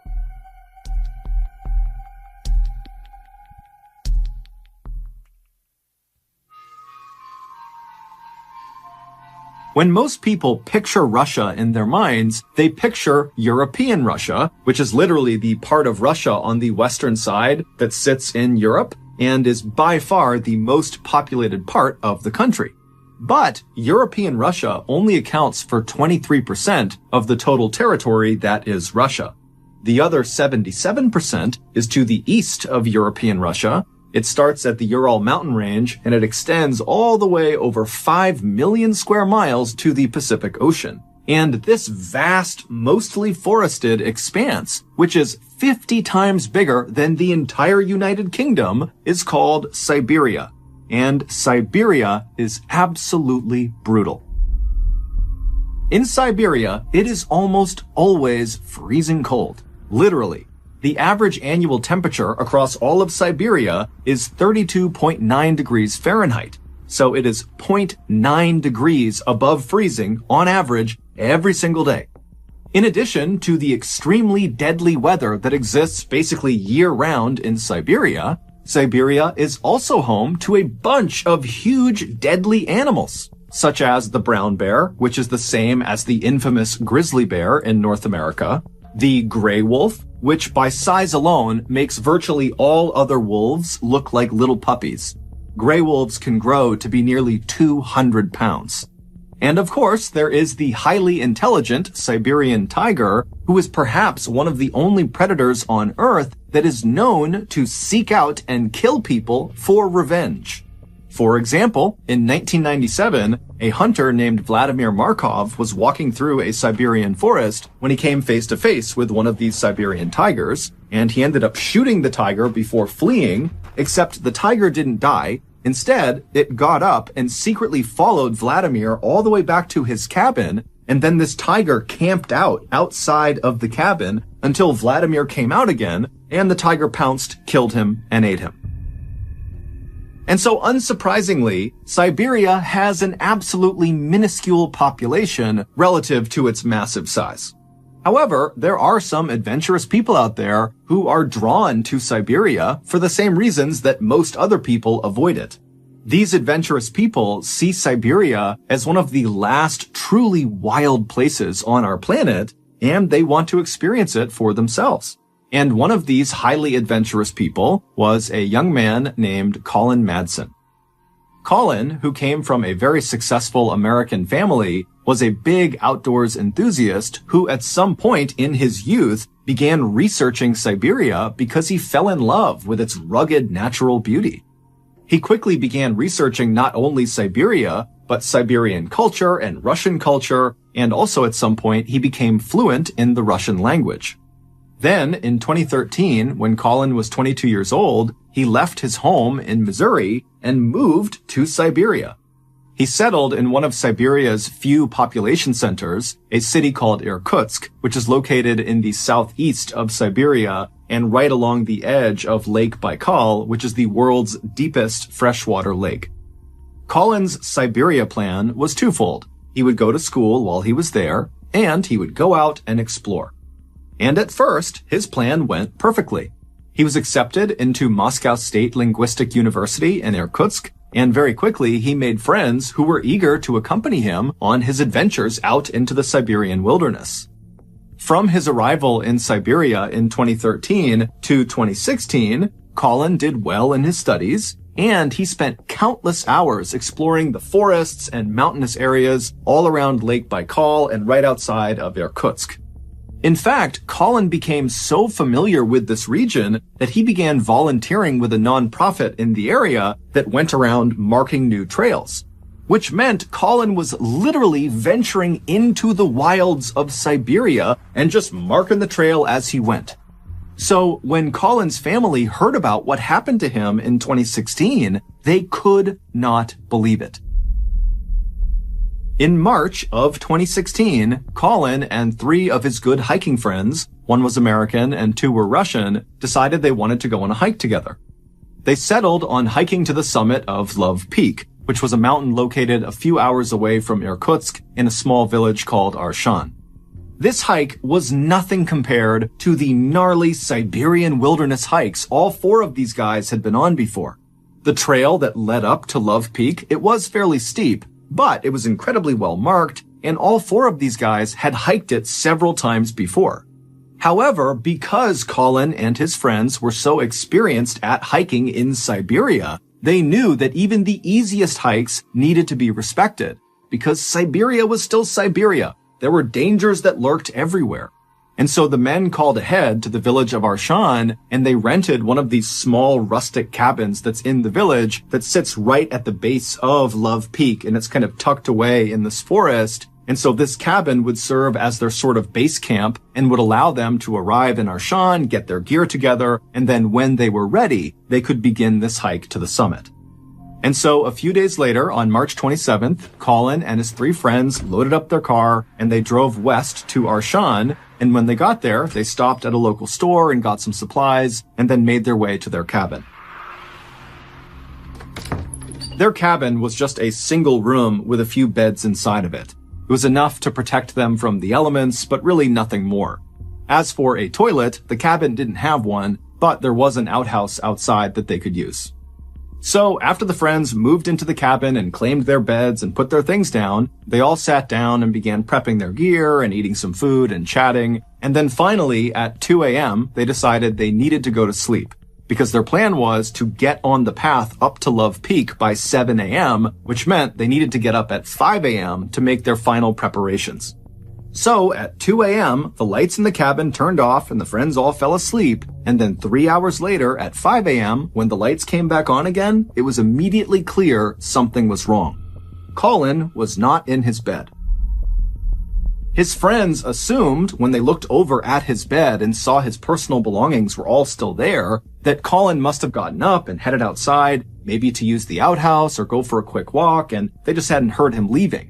When most people picture Russia in their minds, they picture European Russia, which is literally the part of Russia on the western side that sits in Europe and is by far the most populated part of the country. But European Russia only accounts for 23% of the total territory that is Russia. The other 77% is to the east of European Russia. It starts at the Ural mountain range and it extends all the way over 5 million square miles to the Pacific Ocean. And this vast, mostly forested expanse, which is 50 times bigger than the entire United Kingdom, is called Siberia. And Siberia is absolutely brutal. In Siberia, it is almost always freezing cold. Literally. The average annual temperature across all of Siberia is 32.9 degrees Fahrenheit. So it is 0.9 degrees above freezing on average every single day. In addition to the extremely deadly weather that exists basically year-round in Siberia, Siberia is also home to a bunch of huge deadly animals, such as the brown bear, which is the same as the infamous grizzly bear in North America, the gray wolf, which by size alone makes virtually all other wolves look like little puppies. Gray wolves can grow to be nearly 200 pounds. And of course, there is the highly intelligent Siberian tiger, who is perhaps one of the only predators on Earth that is known to seek out and kill people for revenge. For example, in 1997, a hunter named Vladimir Markov was walking through a Siberian forest when he came face to face with one of these Siberian tigers, and he ended up shooting the tiger before fleeing, except the tiger didn't die. Instead, it got up and secretly followed Vladimir all the way back to his cabin, and then this tiger camped out outside of the cabin until Vladimir came out again, and the tiger pounced, killed him, and ate him. And so unsurprisingly, Siberia has an absolutely minuscule population relative to its massive size. However, there are some adventurous people out there who are drawn to Siberia for the same reasons that most other people avoid it. These adventurous people see Siberia as one of the last truly wild places on our planet, and they want to experience it for themselves. And one of these highly adventurous people was a young man named Colin Madsen. Colin, who came from a very successful American family, was a big outdoors enthusiast who at some point in his youth began researching Siberia because he fell in love with its rugged natural beauty. He quickly began researching not only Siberia, but Siberian culture and Russian culture, and also at some point he became fluent in the Russian language. Then, in 2013, when Colin was 22 years old, he left his home in Missouri and moved to Siberia. He settled in one of Siberia's few population centers, a city called Irkutsk, which is located in the southeast of Siberia and right along the edge of Lake Baikal, which is the world's deepest freshwater lake. Colin's Siberia plan was twofold. He would go to school while he was there, and he would go out and explore. And at first, his plan went perfectly. He was accepted into Moscow State Linguistic University in Irkutsk, and very quickly he made friends who were eager to accompany him on his adventures out into the Siberian wilderness. From his arrival in Siberia in 2013 to 2016, Colin did well in his studies, and he spent countless hours exploring the forests and mountainous areas all around Lake Baikal and right outside of Irkutsk. In fact, Colin became so familiar with this region that he began volunteering with a nonprofit in the area that went around marking new trails, which meant Colin was literally venturing into the wilds of Siberia and just marking the trail as he went. So when Colin's family heard about what happened to him in 2016, they could not believe it. In March of 2016, Colin and 3 of his good hiking friends, one was American and 2 were Russian, decided they wanted to go on a hike together. They settled on hiking to the summit of Love Peak, which was a mountain located a few hours away from Irkutsk in a small village called Arshan. This hike was nothing compared to the gnarly Siberian wilderness hikes all 4 of these guys had been on before. The trail that led up to Love Peak, it was fairly steep, but it was incredibly well marked, and all 4 of these guys had hiked it several times before. However, because Colin and his friends were so experienced at hiking in Siberia, they knew that even the easiest hikes needed to be respected, because Siberia was still Siberia. There were dangers that lurked everywhere. And so the men called ahead to the village of Arshan, and they rented one of these small rustic cabins that's in the village that sits right at the base of Love Peak, and it's kind of tucked away in this forest. And so this cabin would serve as their sort of base camp and would allow them to arrive in Arshan, get their gear together, and then when they were ready, they could begin this hike to the summit. And so a few days later, on March 27th, Colin and his 3 friends loaded up their car and they drove west to Arshan. And when they got there, they stopped at a local store and got some supplies and then made their way to their cabin. Their cabin was just a single room with a few beds inside of it. It was enough to protect them from the elements, but really nothing more. As for a toilet, the cabin didn't have one, but there was an outhouse outside that they could use. So after the friends moved into the cabin and claimed their beds and put their things down, they all sat down and began prepping their gear and eating some food and chatting. And then finally, at 2 a.m., they decided they needed to go to sleep, because their plan was to get on the path up to Love Peak by 7 a.m., which meant they needed to get up at 5 a.m. to make their final preparations. So at 2 a.m., the lights in the cabin turned off and the friends all fell asleep. And then 3 hours later at 5 a.m., when the lights came back on again, it was immediately clear something was wrong. Colin was not in his bed. His friends assumed, when they looked over at his bed and saw his personal belongings were all still there, that Colin must have gotten up and headed outside, maybe to use the outhouse or go for a quick walk, and they just hadn't heard him leaving.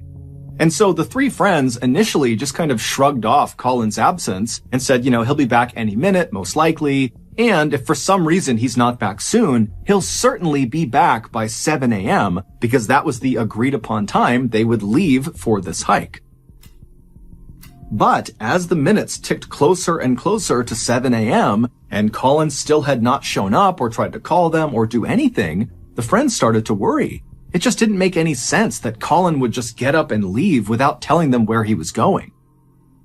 And so the 3 friends initially just kind of shrugged off Colin's absence and said, he'll be back any minute, most likely. And if for some reason he's not back soon, he'll certainly be back by 7 a.m. because that was the agreed upon time they would leave for this hike. But as the minutes ticked closer and closer to 7 a.m. and Colin still had not shown up or tried to call them or do anything, the friends started to worry. It just didn't make any sense that Colin would just get up and leave without telling them where he was going.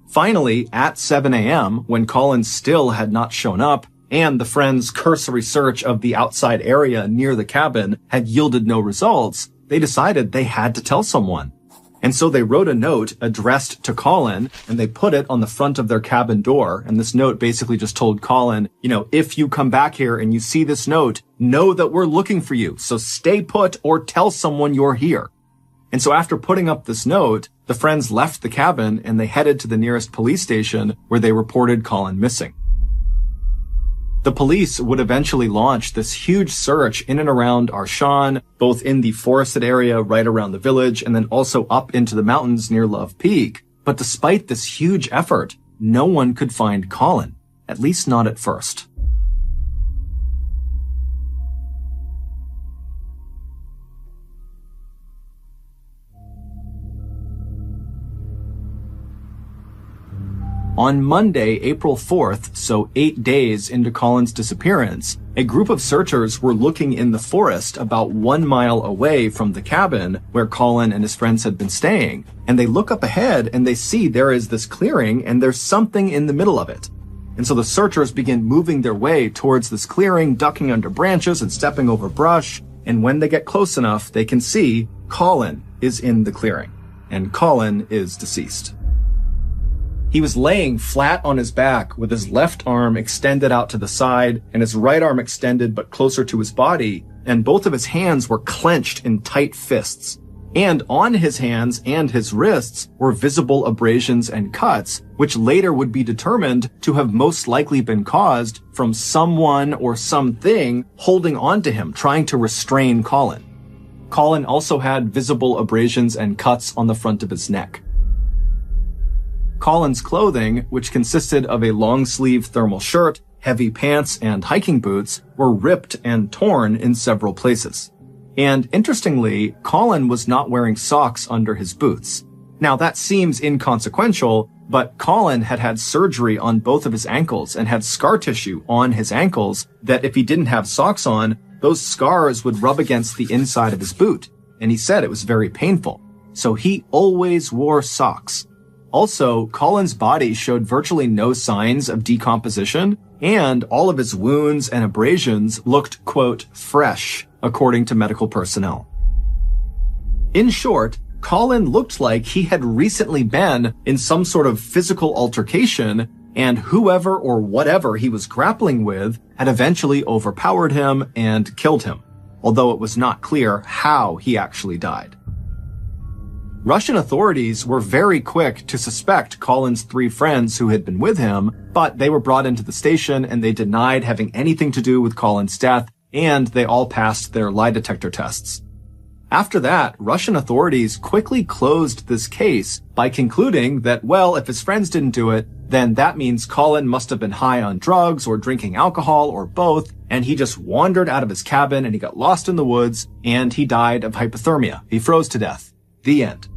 Finally, at 7 a.m., when Colin still had not shown up, and the friends' cursory search of the outside area near the cabin had yielded no results, they decided they had to tell someone. And so they wrote a note addressed to Colin, and they put it on the front of their cabin door. And this note basically just told Colin, if you come back here and you see this note, know that we're looking for you. So stay put or tell someone you're here. And so after putting up this note, the friends left the cabin and they headed to the nearest police station where they reported Colin missing. The police would eventually launch this huge search in and around Arshan, both in the forested area right around the village and then also up into the mountains near Love Peak. But despite this huge effort, no one could find Colin, at least not at first. On Monday, April 4th, so 8 days into Colin's disappearance, a group of searchers were looking in the forest about 1 mile away from the cabin where Colin and his friends had been staying. And they look up ahead and they see there is this clearing and there's something in the middle of it. And so the searchers begin moving their way towards this clearing, ducking under branches and stepping over brush. And when they get close enough, they can see Colin is in the clearing. And Colin is deceased. He was laying flat on his back with his left arm extended out to the side and his right arm extended but closer to his body, and both of his hands were clenched in tight fists. And on his hands and his wrists were visible abrasions and cuts, which later would be determined to have most likely been caused from someone or something holding on to him, trying to restrain Colin. Colin also had visible abrasions and cuts on the front of his neck. Colin's clothing, which consisted of a long-sleeve thermal shirt, heavy pants, and hiking boots, were ripped and torn in several places. And interestingly, Colin was not wearing socks under his boots. Now that seems inconsequential, but Colin had had surgery on both of his ankles and had scar tissue on his ankles that if he didn't have socks on, those scars would rub against the inside of his boot. And he said it was very painful. so he always wore socks. Also, Colin's body showed virtually no signs of decomposition, and all of his wounds and abrasions looked, quote, fresh, according to medical personnel. In short, Colin looked like he had recently been in some sort of physical altercation, and whoever or whatever he was grappling with had eventually overpowered him and killed him, although it was not clear how he actually died. Russian authorities were very quick to suspect Colin's 3 friends who had been with him, but they were brought into the station and they denied having anything to do with Colin's death, and they all passed their lie detector tests. After that, Russian authorities quickly closed this case by concluding that, well, if his friends didn't do it, then that means Colin must have been high on drugs or drinking alcohol or both, and he just wandered out of his cabin and he got lost in the woods and he died of hypothermia. He froze to death. The end.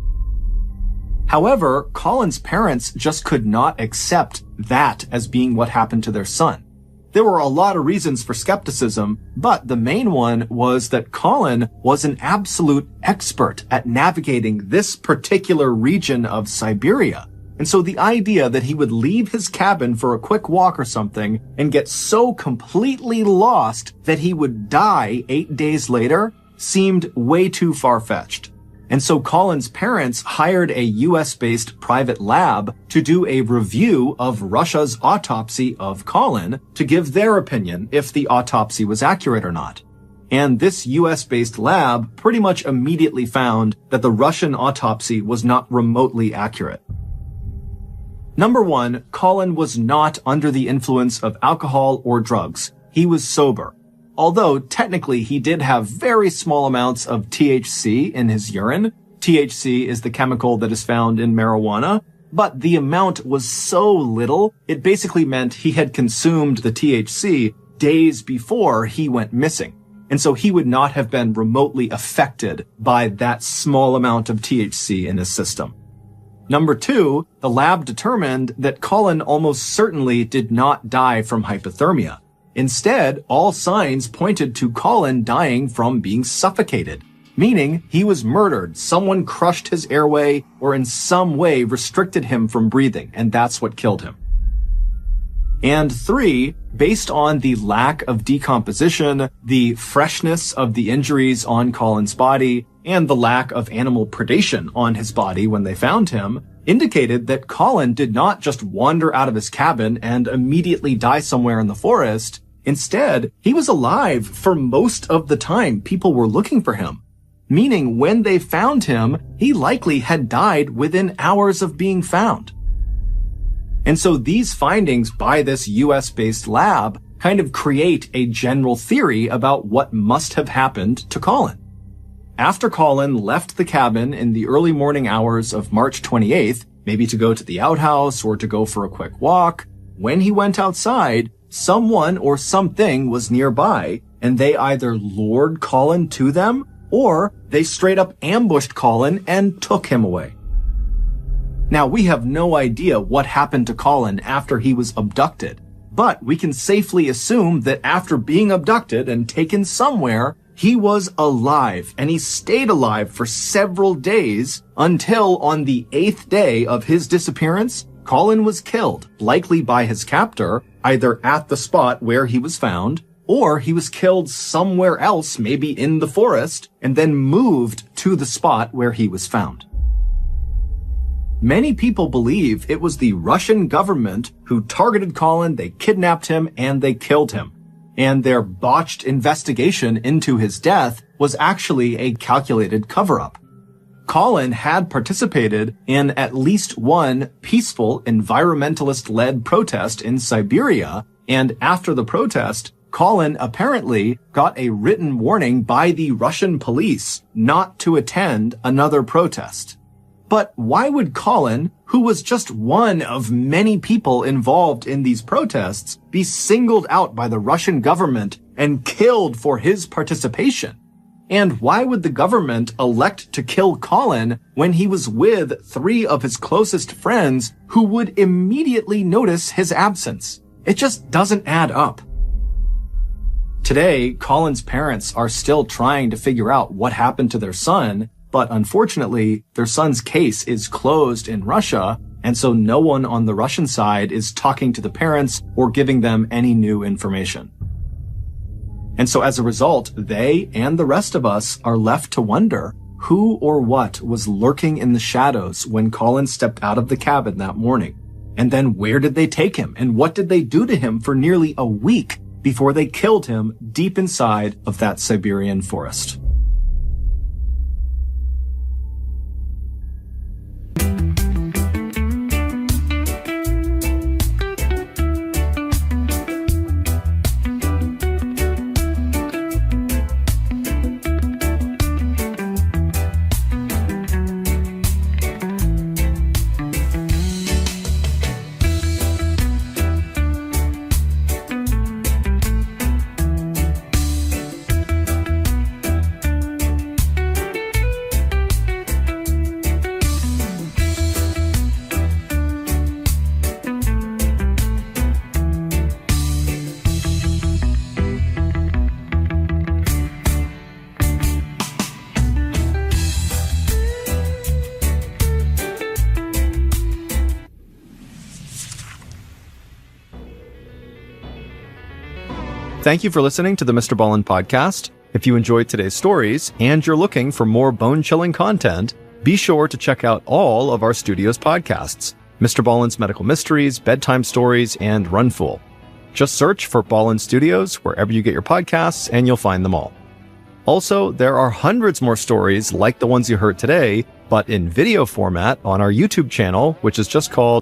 However, Colin's parents just could not accept that as being what happened to their son. There were a lot of reasons for skepticism, but the main one was that Colin was an absolute expert at navigating this particular region of Siberia. And so the idea that he would leave his cabin for a quick walk or something and get so completely lost that he would die 8 days later seemed way too far-fetched. And so Colin's parents hired a US-based private lab to do a review of Russia's autopsy of Colin to give their opinion if the autopsy was accurate or not. And this US-based lab pretty much immediately found that the Russian autopsy was not remotely accurate. Number 1, Colin was not under the influence of alcohol or drugs. He was sober. Although technically he did have very small amounts of THC in his urine. THC is the chemical that is found in marijuana, but the amount was so little, it basically meant he had consumed the THC days before he went missing. And so he would not have been remotely affected by that small amount of THC in his system. Number 2, the lab determined that Colin almost certainly did not die from hypothermia. Instead, all signs pointed to Colin dying from being suffocated, meaning he was murdered, someone crushed his airway, or in some way restricted him from breathing, and that's what killed him. And 3, based on the lack of decomposition, the freshness of the injuries on Colin's body, and the lack of animal predation on his body when they found him, indicated that Colin did not just wander out of his cabin and immediately die somewhere in the forest. Instead, he was alive for most of the time people were looking for him. Meaning when they found him, he likely had died within hours of being found. And so these findings by this US-based lab kind of create a general theory about what must have happened to Colin. After Colin left the cabin in the early morning hours of March 28th, maybe to go to the outhouse or to go for a quick walk, when he went outside, someone or something was nearby, and they either lured Colin to them, or they straight up ambushed Colin and took him away. Now, we have no idea what happened to Colin after he was abducted, but we can safely assume that after being abducted and taken somewhere, he was alive, and he stayed alive for several days until on the 8th day of his disappearance, Colin was killed, likely by his captor, either at the spot where he was found, or he was killed somewhere else, maybe in the forest, and then moved to the spot where he was found. Many people believe it was the Russian government who targeted Colin, they kidnapped him, and they killed him. And their botched investigation into his death was actually a calculated cover-up. Colin had participated in at least one peaceful environmentalist-led protest in Siberia, and after the protest, Colin apparently got a written warning by the Russian police not to attend another protest. But why would Colin, who was just one of many people involved in these protests, be singled out by the Russian government and killed for his participation? And why would the government elect to kill Colin when he was with 3 of his closest friends who would immediately notice his absence? It just doesn't add up. Today, Colin's parents are still trying to figure out what happened to their son, But unfortunately, their son's case is closed in Russia, and so no one on the Russian side is talking to the parents or giving them any new information. And so as a result, they and the rest of us are left to wonder who or what was lurking in the shadows when Colin stepped out of the cabin that morning. And then where did they take him? And what did they do to him for nearly a week before they killed him deep inside of that Siberian forest? Thank you for listening to the Mrballen podcast. If you enjoyed today's stories and you're looking for more bone-chilling content, be sure to check out all of our studio's podcasts, Mrballen's Medical Mysteries, Bedtime Stories, and Runful. Just search for Ballen Studios wherever you get your podcasts and you'll find them all. Also, there are hundreds more stories like the ones you heard today, but in video format on our YouTube channel, which is just called